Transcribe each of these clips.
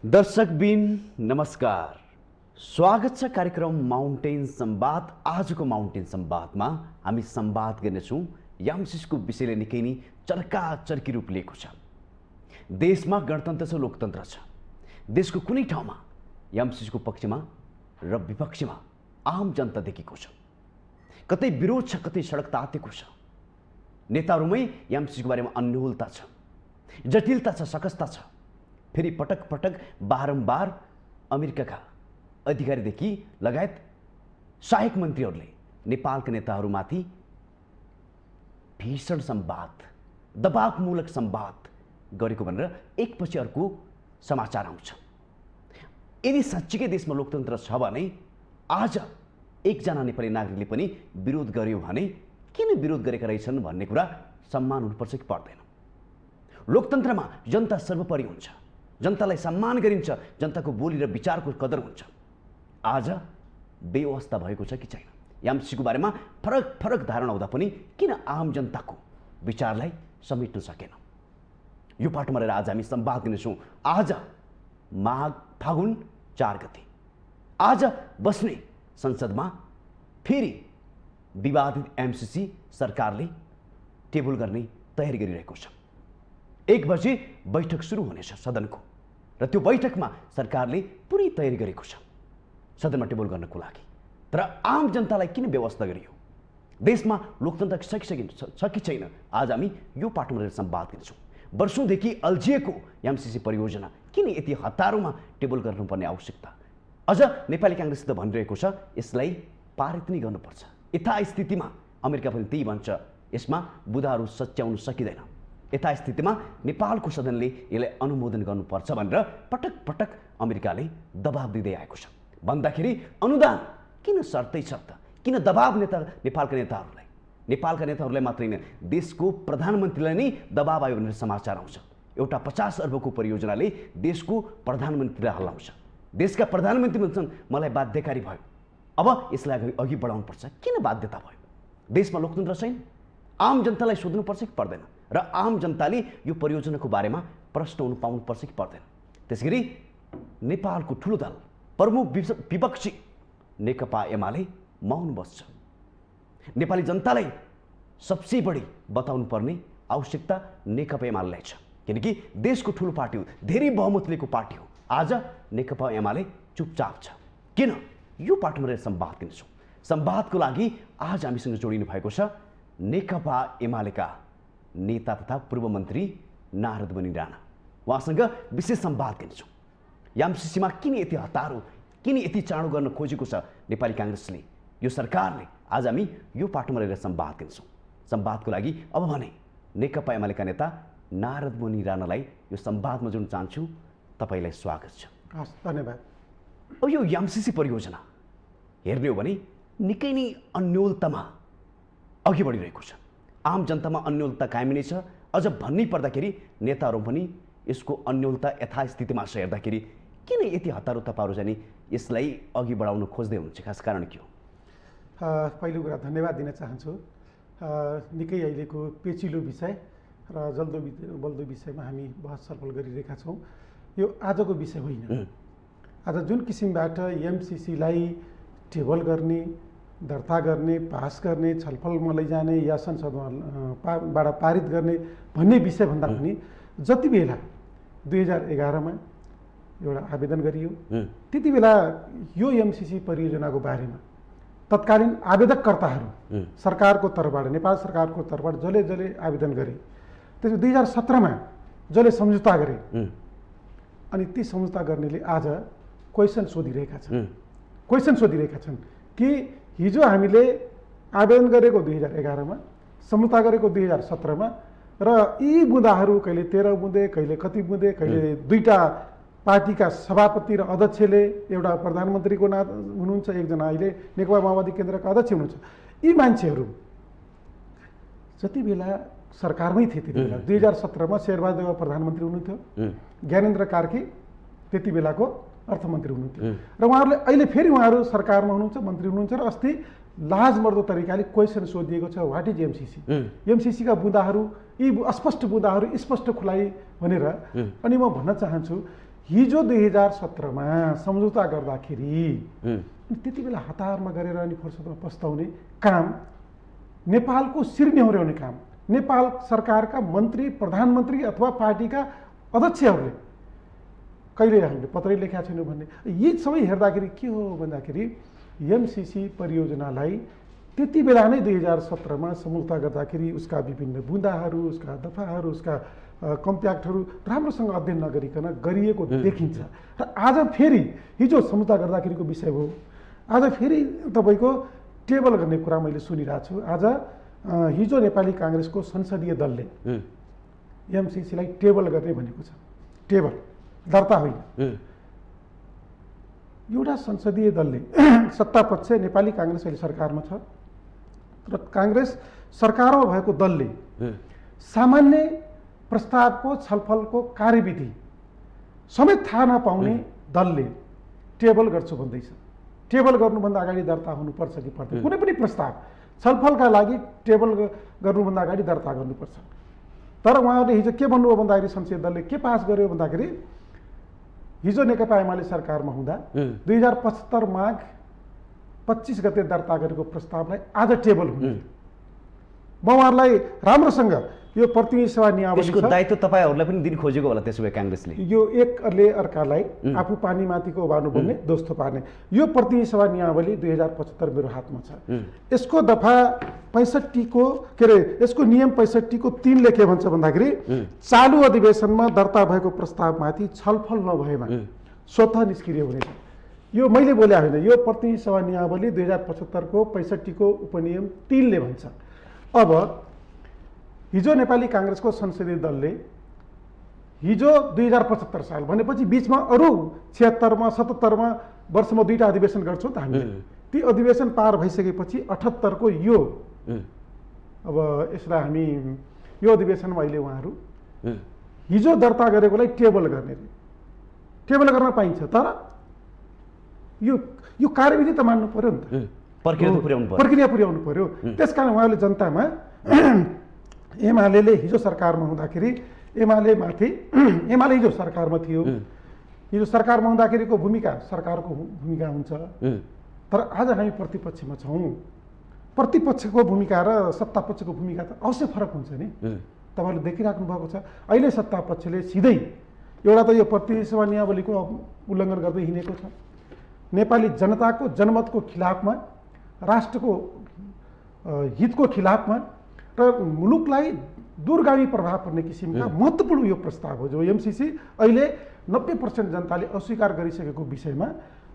दर्शकबिन नमस्कार, स्वागत छ कार्यक्रम माउन्टेन संवाद। आजको माउन्टेन संवादमा हामी संवाद गर्नेछौँ यामसिसको विषयले निकै नै चर्काचर्की रूप लिएको छ। देशमा गणतन्त्र छ, लोकतन्त्र छ। देशको कुनै ठाउँमा यामसिसको पक्षमा र विपक्षमा आम जनता देखेको छ। कतै विरोध छ, कतै सडक तातेको छ। नेताहरूमै यामसिसको बारेमा अन्योलता छ, जटिलता छ, सकसता छ। फेरि पटक पटक बारम्बार अमेरिकाका अधिकारीदेखि लगायत सहायक मन्त्रीहरूले नेपालका नेताहरूमाथि भीषण संवाद, दबावमूलक संवाद गरेको भनेर एकपछि अर्को समाचार आउँछ। यदि साँच्चीकै देशमा लोकतन्त्र छ भने आज एकजना नेपाली नागरिकले पनि विरोध गर्यो भने किन विरोध गरेका रहेछन् भन्ने कुरा सम्मान हुनुपर्छ कि पर्दैन? लोकतन्त्रमा जनता सर्वोपरि हुन्छ, जनतालाई सम्मान गरिन्छ, जनताको बोली र विचारको कदर हुन्छ। आज बेअवस्था भएको छ कि छैन? यामसिसको बारेमा फरक फरक धारणा हुँदा पनि किन आम जनताको विचारलाई समेट्न सकेन? यो पाठमा रहेर आज हामी संवाद गर्नेछौँ। आज माघ फागुन 4 गते आज बस्ने संसदमा फेरि विवादित एमसिसी सरकारले टेबल गर्ने तयारी गरिरहेको छ। 1 बजे बैठक सुरु हुनेछ सदनको, र त्यो बैठकमा सरकारले पुरै तयारी गरेको छ सदनमा टेबल गर्नको लागि। तर आम जनतालाई किन व्यवस्था गरियो? देशमा लोकतन्त्र छ कि छैन? आज हामी यो पाठमा रहेर संवाद गर्छौँ। वर्षौँदेखि अल्झिएको एमसिसी परियोजना किन यति हतारोमा टेबल गर्नुपर्ने आवश्यकता? अझ नेपाली काङ्ग्रेसले त भनिरहेको छ यसलाई पारित नै गर्नुपर्छ। यथास्थितिमा अमेरिका पनि त्यही भन्छ, यसमा बुदाहरू सच्याउन सकिँदैन। यथास्थितिमा नेपालको सदनले यसलाई अनुमोदन गर्नुपर्छ भनेर पटक पटक अमेरिकाले दबाब दिँदै आएको छ। भन्दाखेरि अनुदान किन शर्तै शर्त? किन दबाब नेपालका नेताहरूलाई मात्रै होइन, देशको प्रधानमन्त्रीलाई नै दबाब आयो भनेर समाचार आउँछ। एउटा 50 अर्बको परियोजनाले देशको प्रधानमन्त्रीलाई हल्लाउँछ। देशका प्रधानमन्त्री भन्छन् मलाई बाध्यकारी भयो, अब यसलाई अघि बढाउनुपर्छ। किन बाध्यता भयो? देशमा लोकतन्त्र छैन? आम जनतालाई सोध्नुपर्छ कि पर्दैन? र आम जनताले यो परियोजनाको बारेमा प्रश्न हुनु पाउनुपर्छ कि पर्दैन? त्यसगरी नेपालको ठुलो दल प्रमुख विपक्षी नेकपा एमाले मौन बस्छ। नेपाली जनतालाई सबसे बढी बताउनु पर्ने आवश्यकता नेकपा एमालेलाई छ, किनकि देशको ठुलो पार्टी हो, धेरै बहुमत लिएको पार्टी हो। आज नेकपा एमाले चुपचाप छ। किन? यो पाठमा रहेर संवाद गर्छौँ। संवादको लागि आज हामीसँग जोडिनु भएको छ नेकपा एमालेका नेता तथा पूर्व मन्त्री नारदमणि राणा। उहाँसँग विशेष संवाद गर्छौँ। यामसिसीमा किन यति हतारो, किन यति चाँडो गर्न खोजेको छ नेपाली काङ्ग्रेसले, यो सरकारले? आज हामी यो पाठमा रहेर संवाद गर्छौँ। संवादको लागि अब भने नेकपा एमालेका नेता नारदमणि राणालाई यो संवादमा जोड्न चाहन्छु। तपाईँलाई स्वागत छ। हस्, धन्यवाद। अब यो यामसिसी परियोजना हेर्ने हो भने निकै नै अन्योलतामा अघि बढिरहेको छ। आम जनतामा अन्योलता कायमी नै छ। अझ भन्नै पर्दाखेरि नेताहरू पनि यसको अन्योलता यथास्थितिमा हेर्दाखेरि किन यति हतारो तपाईँहरू चाहिँ यसलाई अघि बढाउन खोज्दै हुनुहुन्छ? खास कारण के हो? पहिलो कुरा धन्यवाद दिन चाहन्छु। निकै अहिलेको पेचिलो विषय र जल्दो बल्दो विषयमा हामी बहस छलफल गरिरहेका छौँ। यो आजको विषय होइन। आज जुन किसिमबाट एमसिसीलाई टेबल गर्ने, दर्ता गर्ने, पास गर्ने, छलफलमा लैजाने या संसदमा पारित गर्ने भन्ने विषयभन्दा पनि जति बेला 2011मा एउटा आवेदन गरियो, त्यति बेला यो एमसिसी परियोजनाको बारेमा तत्कालीन आवेदककर्ताहरू सरकारको तर्फबाट, नेपाल सरकारको तर्फबाट जसले जसले आवेदन गरे, त्यसपछि 2017मा जसले सम्झौता गरे, अनि ती सम्झौता गर्नेले आज क्वेसन सोधिरहेका छन् कि हिजो हामीले आवेदन गरेको 2011मा, सम्झौता गरेको 2017मा, र यी बुँदाहरू कहिले 13 बुँदे, कहिले कति बुँदे, कहिले 2टा पार्टीका सभापति र अध्यक्षले, एउटा प्रधानमन्त्रीको हुनुहुन्छ, एकजना अहिले नेकपा माओवादी केन्द्रका अध्यक्ष हुनुहुन्छ। यी मान्छेहरू जति बेला सरकारमै थिए त्यति बेला 2017मा शेरबहादुर देउवा प्रधानमन्त्री हुनुहुन्थ्यो, ज्ञानेन्द्र कार्की त्यति बेलाको अर्थमन्त्री हुनुहुन्थ्यो, र उहाँहरूले अहिले फेरि उहाँहरू सरकारमा हुनुहुन्छ, मन्त्री हुनुहुन्छ, र अस्ति लाजमर्दो तरिकाले क्वेसन सोधिएको छ, व्हाट इज एमसिसी? एमसिसीका बुँदाहरू, यी अस्पष्ट बुँदाहरू स्पष्ट खुलाइ भनेर। अनि म भन्न चाहन्छु हिजो 2017मा सम्झौता गर्दाखेरि त्यति बेला हतारमा गरेर अनि फुर्सदमा पस्ताउने काम, नेपालको शिर नेहोर्याउने काम नेपाल सरकारका मन्त्री, प्रधानमन्त्री अथवा पार्टीका अध्यक्षहरूले कहिले हामीले पत्रै लेखेका छैनौँ भन्ने, यी सबै हेर्दाखेरि के हो भन्दाखेरि एमसिसी परियोजनालाई त्यति बेला नै 2017मा सम्झौता गर्दाखेरि उसका विभिन्न बुँदाहरू, उसका दफाहरू, उसका कम्प्याक्टहरू राम्रोसँग अध्ययन नगरिकन गरिएको देखिन्छ। र आज फेरि हिजो सम्झौता गर्दाखेरिको विषय हो, आज फेरि तपाईँको टेबल गर्ने कुरा मैले सुनिरहेको छु। आज हिजो नेपाली काङ्ग्रेसको संसदीय दलले एमसिसीलाई टेबल गर्ने भनेको छ। टेबल दर्ता होइन। एउटा संसदीय दलले सत्तापक्ष नेपाली काङ्ग्रेस अहिले सरकारमा छ र काङ्ग्रेस सरकारमा भएको दलले सामान्य प्रस्तावको छलफलको कार्यविधि समेत थाहा नपाउने दलले टेबल गर्छु भन्दैछ। टेबल गर्नुभन्दा अगाडि दर्ता हुनुपर्छ कि पर्दैन? कुनै पनि प्रस्ताव छलफलका लागि टेबल गर्नुभन्दा अगाडि दर्ता गर्नुपर्छ। तर उहाँहरूले हिजो के भन्नुभयो भन्दाखेरि संसदीय दलले के पास गर्यो भन्दाखेरि हिजो नेकपा एमाले सरकारमा हुँदा 2075 माघ 25 गते दर्ता गरेको प्रस्तावलाई आज टेबल हुने। म उहाँहरूलाई राम्रोसँग यो प्रतिनिधि सभा नियावली यसको दायित्व तपाईहरुलाई पनि दिन खोजेको होला त्यसो भए काङ्ग्रेसले। यो एकले अर्कालाई आफू पानी माथिको बानु बन्ने दोस्तो पार्ने यो प्रतिनिधि सभा नियावली 2075 मेरो हातमा छ। यसको दफा 65 को के अरे यसको नियम 65 को 3 ले के भन्छ भन्दाखेरि चालु अधिवेशनमा दर्ता भएको प्रस्तावमाथि छलफल नभएमा स्वतः निष्क्रिय हुनेछ। यो मैले बोले होइन, यो प्रतिनिधि सभा नियावली 2075 को 65 को उपनियम 3 ले भन्छ। अब हिजो नेपाली काङ्ग्रेसको संसदीय दलले हिजो 2075 साल भनेपछि बीचमा अरू 76 मा 77 मा वर्षमा 2टा अधिवेशन गर्छौँ त हामीले। ती अधिवेशन पार भइसकेपछि 78 को यो अब यसलाई हामी यो अधिवेशनमा अहिले उहाँहरू हिजो दर्ता गरेकोलाई टेबल गर्ने, टेबल गर्न पाइन्छ। तर यो कार्यविधि त मान्नु पर्यो नि त, प्रक्रिया पुर्याउनु पर्यो। त्यसकारण उहाँले जनतामा एमाले हिजो सरकारमा हुँदाखेरि एमाले हिजो सरकारमा थियो, हिजो सरकारमा हुँदाखेरिको भूमिका सरकारको भूमिका हुन्छ। तर आज हामी प्रतिपक्षमा छौँ, प्रतिपक्षको भूमिका र सत्तापक्षको भूमिका त अवश्य फरक हुन्छ नि। तपाईँहरूले देखिराख्नु भएको छ अहिले सत्तापक्षले सिधै एउटा त यो प्रतिनिधि सभा नियावलीको उल्लङ्घन गर्दै हिँडेको छ, नेपाली जनताको जनमतको खिलाफमा, राष्ट्रको हितको खिलाफमा र मुलुकलाई दूरगामी प्रभाव पर्ने किसिमका महत्त्वपूर्ण यो प्रस्ताव हो जो एमसिसी अहिले 90% जनताले अस्वीकार गरिसकेको विषयमा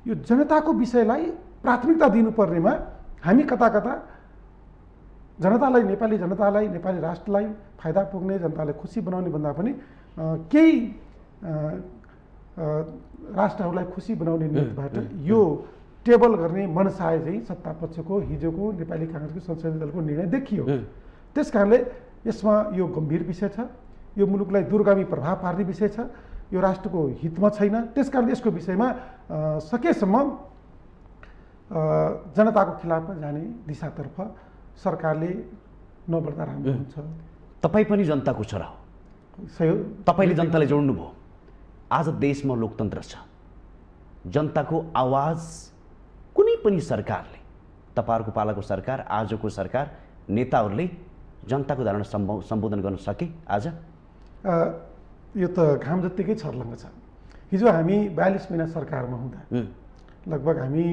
यो जनताको विषयलाई प्राथमिकता दिनुपर्नेमा हामी कता कता जनतालाई, नेपाली जनतालाई, नेपाली राष्ट्रलाई फाइदा पुग्ने, जनतालाई खुसी बनाउने भन्दा पनि केही राष्ट्रहरूलाई खुसी बनाउने नियतबाट यो टेबल गर्ने मनसाय चाहिँ सत्तापक्षको हिजोको नेपाली काङ्ग्रेसको संसदीय दलको निर्णय देखियो। त्यस कारणले यसमा यो गम्भीर विषय छ, यो मुलुकलाई दूरगामी प्रभाव पार्ने विषय छ, यो राष्ट्रको हितमा छैन। त्यस कारण यसको विषयमा सकेसम्म जनताको खिलाफमा जाने दिशातर्फ सरकारले नबढ्दा राम्रो हुन्छ। तपाईँ पनि जनताको छोरा हो, सही हो, तपाईँले जनतालाई जोड्नुभयो। आज देशमा लोकतन्त्र छ, जनताको आवाज कुनै पनि सरकारले, तपाईँहरूको पालाको सरकार, आजको सरकार, नेताहरूले जनताको धारणा सम्बोधन गर्न सके? आज यो त घाम जत्तिकै छर्लङ्ग छ। हिजो हामी 42 महिना सरकारमा हुँदा लगभग हामी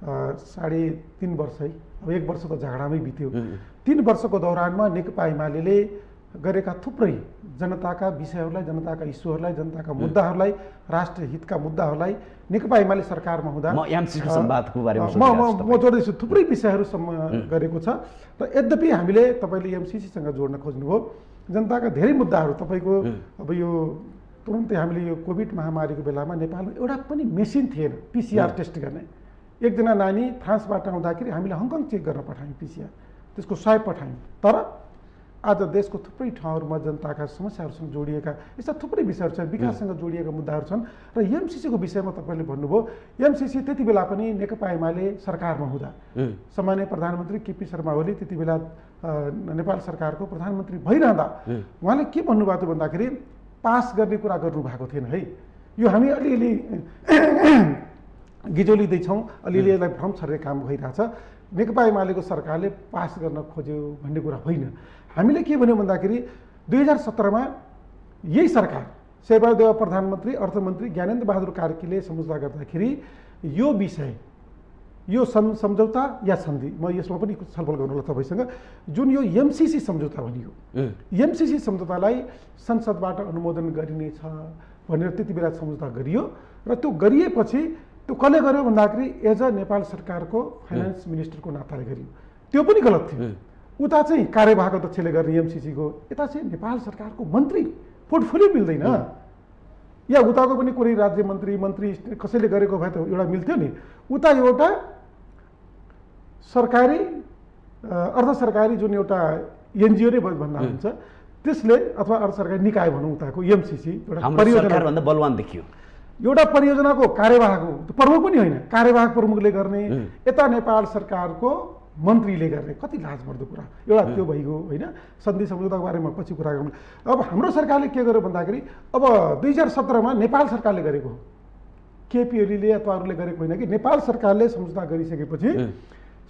3.5 वर्ष है, अब 1 वर्ष त झगडामै बित्यो। 3 वर्षको दौरानमा नेकपा एमाले गरेका थुप्रै जनताका विषयहरूलाई, जनताका इस्युहरूलाई, जनताका मुद्दाहरूलाई, राष्ट्रिय हितका मुद्दाहरूलाई नेकपा एमाले सरकारमा हुँदा म जोड्दैछु, थुप्रै विषयहरूसम्म गरेको छ। र यद्यपि हामीले तपाईँले एमसिसीसँग जोड्न खोज्नुभयो, जनताका धेरै मुद्दाहरू तपाईँको अब यो तुरुन्तै हामीले यो कोभिड महामारीको बेलामा नेपालमा एउटा पनि मेसिन थिएन पिसिआर टेस्ट गर्ने। एकजना नानी फ्रान्सबाट आउँदाखेरि हामीले हङकङ चेक गर्न पठायौँ पिसिआर, त्यसको 100 पठायौँ। तर आज देशको थुप्रै ठाउँहरूमा जनताका समस्याहरूसँग जोडिएका यस्ता थुप्रै विषयहरू छन्, विकाससँग जोडिएका मुद्दाहरू छन्। र एमसिसीको विषयमा तपाईँले भन्नुभयो, एमसिसी त्यति बेला पनि नेकपा एमाले सरकारमा हुँदा सामान्य प्रधानमन्त्री केपी शर्मा ओली त्यति बेला नेपाल सरकारको प्रधानमन्त्री भइरहँदा उहाँले के भन्नुभएको थियो भन्दाखेरि पास गर्ने कुरा गर्नुभएको थिएन है। यो हामी अलिअलि गिजोलिँदैछौँ, अलिअलि यसलाई भ्रम छर्ने काम भइरहेछ। नेकपा एमालेको सरकारले पास गर्न खोज्यो भन्ने कुरा होइन। हामीले के भन्यो भन्दाखेरि 2017मा यही सरकार शेरबहादुर देउवा प्रधानमन्त्री, अर्थमन्त्री ज्ञानेन्द्र बहादुर कार्कीले सम्झौता गर्दाखेरि यो विषय, यो सम्झौता या सन्धि, म यसमा पनि छलफल गर्नुलाई तपाईँसँग, जुन यो एमसिसी सम्झौता भनियो, एमसिसी सम्झौतालाई संसदबाट अनुमोदन गरिनेछ भनेर त्यति बेला सम्झौता गरियो र त्यो गरिएपछि त्यो कसले गर्यो भन्दाखेरि एज अ नेपाल सरकारको फाइनान्स मिनिस्टरको नाताले गरियो। त्यो पनि गलत थियो। उता चाहिँ कार्यवाहक अध्यक्षले गर्ने एमसिसीको, यता चाहिँ नेपाल सरकारको मन्त्री, पोर्टफोलियो मिल्दैन। या उताको पनि कुनै राज्य मन्त्री कसैले गरेको भए त एउटा मिल्थ्यो नि। उता एउटा सरकारी अर्ध सरकारी जुन एउटा एनजिओ नै भन्दा हुन्छ त्यसले, अथवा अर्ध सरकारी निकाय भनौँ उताको एमसिसी, एउटा परियोजनाभन्दा बलवान देखियो। एउटा परियोजनाको कार्यवाहक हो, प्रमुख पनि होइन, कार्यवाहक प्रमुखले गर्ने, यता नेपाल सरकारको मन्त्रीले गर्ने। कति लाजमर्दो कुरा। एउटा त्यो भइगयो होइन। सन्धि सम्झौताको बारेमा पछि कुरा गरौँ। अब हाम्रो सरकारले के गर्यो भन्दाखेरि अब 2017मा नेपाल सरकारले गरेको हो, केपी ओलीले अथवा अरूले गरेको होइन कि नेपाल सरकारले सम्झौता गरिसकेपछि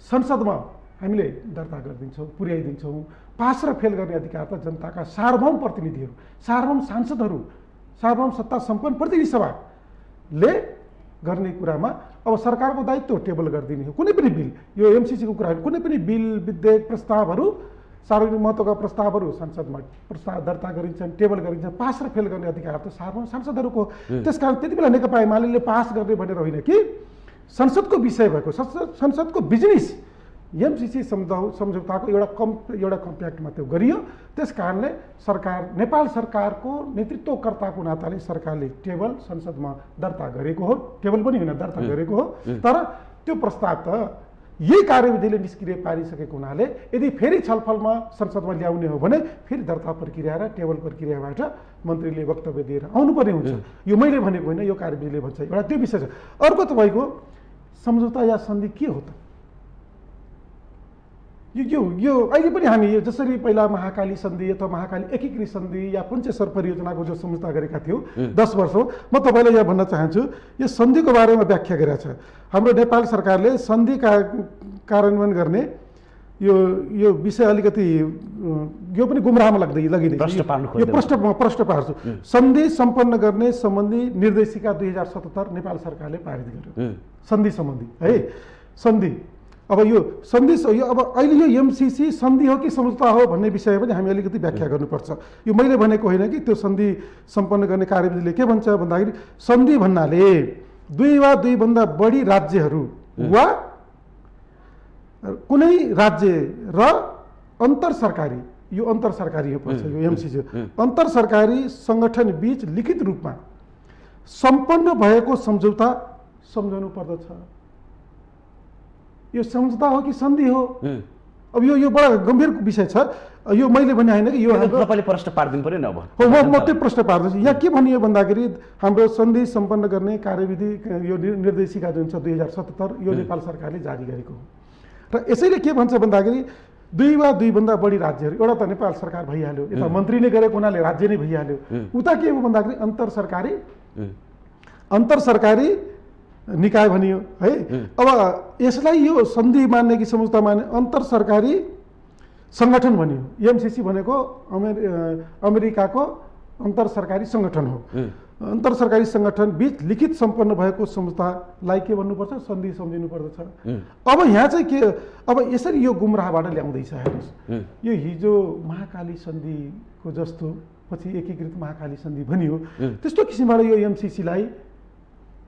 संसदमा हामीले दर्ता गरिदिन्छौँ, पुर्याइदिन्छौँ। पास र फेल गर्ने अधिकार त जनताका सार्वभौम प्रतिनिधिहरू, सार्वभौम सांसदहरू, सार्वभौम सत्ता सम्पन्न प्रतिनिधि सभाले गर्ने कुरामा अब सरकारको दायित्व टेबल गरिदिने हो। कुनै पनि बिल, यो एमसिसीको कुरा, कुनै पनि बिल, विधेयक, प्रस्तावहरू, सार्वजनिक महत्त्वका प्रस्तावहरू संसदमा प्रस्ताव दर्ता गरिन्छन्, टेबल गरिन्छन्। पास र फेल गर्ने अधिकार त सार्वभौम सांसदहरूको। त्यसकारण त्यति बेला नेकपा एमाले पास गर्ने भनेर होइन कि संसदको विषय भएको, संसदको बिजनेस एमसिसी सम्झौताको एउटा कम्प्याक्टमा त्यो गरियो। त्यस कारणले सरकार, नेपाल सरकारको नेतृत्वकर्ताको नाताले सरकारले टेबल संसदमा दर्ता गरेको हो, टेबल पनि होइन दर्ता गरेको हो। तर त्यो प्रस्ताव त यही कार्यविधिले निष्क्रिय पारिसकेको हुनाले यदि फेरि छलफलमा संसदमा ल्याउने हो भने फेरि दर्ता प्रक्रिया र टेबल प्रक्रियाबाट मन्त्रीले वक्तव्य दिएर आउनुपर्ने हुन्छ। यो मैले भनेको होइन, यो कार्यविधिले भन्छ। एउटा त्यो विषय छ। अर्को तपाईँको सम्झौता या सन्धि के हो त? यो अहिले पनि हामी जसरी पहिला महाकाली सन्धि अथवा महाकाली एकीकृत सन्धि या पञ्चेश्वर परियोजनाको जो सम्झौता गरेका थियौँ 10 वर्षौँ, म तपाईँलाई यहाँ भन्न चाहन्छु यो सन्धिको बारेमा व्याख्या गरेको छ। हाम्रो नेपाल सरकारले सन्धि कार्यान्वयन गर्ने यो विषय अलिकति यो पनि गुमराहमा लगिँदैछ। यो प्रश्न पार्छु। सन्धि सम्पन्न गर्ने सम्बन्धी निर्देशिका 2077 नेपाल सरकारले पारित गर्यो। सन्धि सम्बन्धी है, सन्धि। अब यो सन्धि, यो अब अहिले यो एमसिसी सन्धि हो कि सम्झौता हो भन्ने विषय पनि हामी अलिकति व्याख्या गर्नुपर्छ। यो मैले भनेको होइन कि त्यो सन्धि सम्पन्न गर्ने कार्यविधिले के भन्छ भन्दाखेरि सन्धि भन्नाले दुई वा दुईभन्दा बढी राज्यहरू वा कुनै राज्य र अन्तर सरकारी, यो अन्तर सरकारी हो पर्छ यो एमसिसी, अन्तर सरकारी सङ्गठन बीच लिखित रूपमा सम्पन्न भएको सम्झौता सम्झाउनु पर्दछ। यो सम्झौता हो कि सन्धि हो? अब यो बडा गम्भीर विषय छ। यो मैले भने होइन कि यो तपाईँले प्रश्न पारिदिनु पर्यो नि। अब म त्यो प्रश्न पार्दैछु। यहाँ के भनियो भन्दाखेरि हाम्रो सन्धि सम्पन्न गर्ने कार्यविधि यो निर्देशिका जुन छ 2077 यो नेपाल सरकारले जारी गरेको हो। र यसैले के भन्छ भन्दाखेरि दुई वा दुईभन्दा बढी राज्यहरू, एउटा त नेपाल सरकार भइहाल्यो, यता मन्त्रीले गरेको हुनाले राज्य नै भइहाल्यो। उता के हो भन्दाखेरि अन्तर सरकारी निकाय भनियो है। अब यसलाई यो सन्धि मान्ने कि सम्झौता मान्ने अन्तर सरकारी सङ्गठन भनियो। एमसिसी भनेको अमेरिकाको अन्तर सरकारी सङ्गठन हो। अन्तर सरकारी सङ्गठन बीच लिखित सम्पन्न भएको सम्झौतालाई के भन्नुपर्छ? सन्धि सम्झिनु पर्दछ। अब यहाँ चाहिँ के, अब यसरी यो गुमराहबाट ल्याउँदैछ हेर्नुहोस्। यो हिजो महाकाली सन्धिको जस्तो पछि एकीकृत महाकाली सन्धि भनियो, त्यस्तो किसिमबाट यो एमसिसीलाई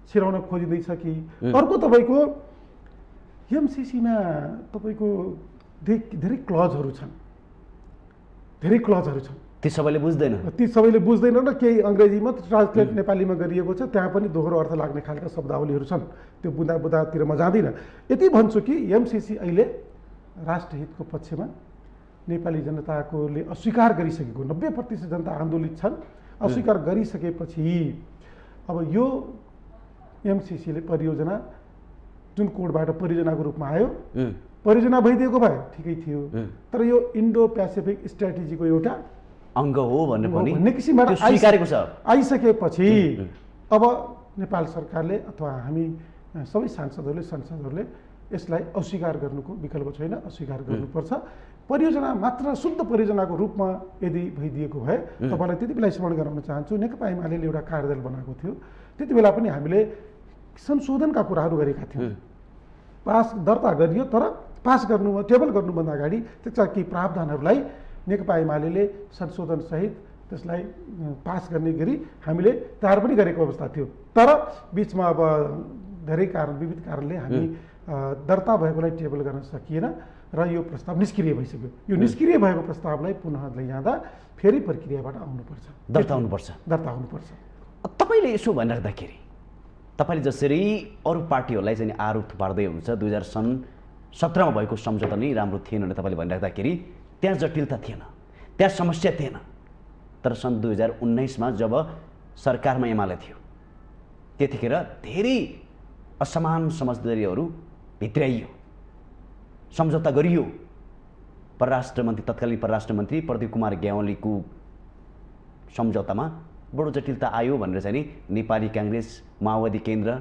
छिराउन खोजिँदैछ कि? अर्को तपाईँको एमसिसीमा तपाईँको धेरै क्लजहरू छन्, ती सबैले बुझ्दैन र केही अङ्ग्रेजीमा ट्रान्सलेट नेपालीमा गरिएको छ, त्यहाँ पनि दोहोरो अर्थ लाग्ने खालका शब्दावलीहरू छन्। त्यो बुदातिर म जाँदिनँ। यति भन्छु कि एमसिसी अहिले राष्ट्रहितको पक्षमा नेपाली जनताकोले अस्वीकार गरिसकेको, 90% जनता आन्दोलित छन्, अस्वीकार गरिसकेपछि अब यो एमसिसीले परियोजना जुन कोडबाट परियोजनाको रूपमा आयो, परियोजना भइदिएको भए ठिकै थियो। तर यो इन्डो पेसिफिक स्ट्राटेजीको एउटा अङ्ग हो भन्ने किसिमबाट स्वीकारेको छ। आइसकेपछि अब नेपाल सरकारले अथवा हामी सबै सांसदहरूले यसलाई अस्वीकार गर्नुको विकल्प छैन, अस्वीकार गर्नुपर्छ। परियोजना मात्र शुद्ध परियोजनाको रूपमा यदि भइदिएको भए तपाईँलाई त्यति बेला स्मरण गराउन चाहन्छु, नेकपा एमाले एउटा कार्यदल बनाएको थियो, त्यति बेला पनि हामीले संशोधनका कुराहरू गरेका थियौँ। पास दर्ता गरियो, तर पास गर्नु टेबल गर्नुभन्दा अगाडि त्यसका केही प्रावधानहरूलाई नेकपा एमाले संशोधनसहित त्यसलाई पास गर्ने गरी हामीले तयार पनि गरेको अवस्था थियो। तर बिचमा अब धेरै विविध कारणले हामी दर्ता भएकोलाई टेबल गर्न सकिएन र यो प्रस्ताव निष्क्रिय भइसक्यो। यो निष्क्रिय भएको प्रस्तावलाई पुनः लैजाँदा फेरि प्रक्रियाबाट आउनुपर्छ, दर्ता हुनुपर्छ। तपाईँले यसो भनिराख्दाखेरि तपाईँले जसरी अरू पार्टीहरूलाई चाहिँ आरोप थुपार्दै हुन्छ 2017मा भएको सम्झौता नै राम्रो थिएन भने तपाईँले भनिराख्दाखेरि त्यहाँ जटिलता थिएन, त्यहाँ समस्या थिएन। तर सन् 2019मा जब सरकारमा एमाले थियो त्यतिखेर धेरै असमान समझदारीहरू भित्राइयो, सम्झौता गरियो। तत्कालीन परराष्ट्र मन्त्री प्रदीप कुमार ग्यावालीको सम्झौतामा बडो जटिलता आयो भनेर चाहिँ नि नेपाली काङ्ग्रेस, माओवादी केन्द्र,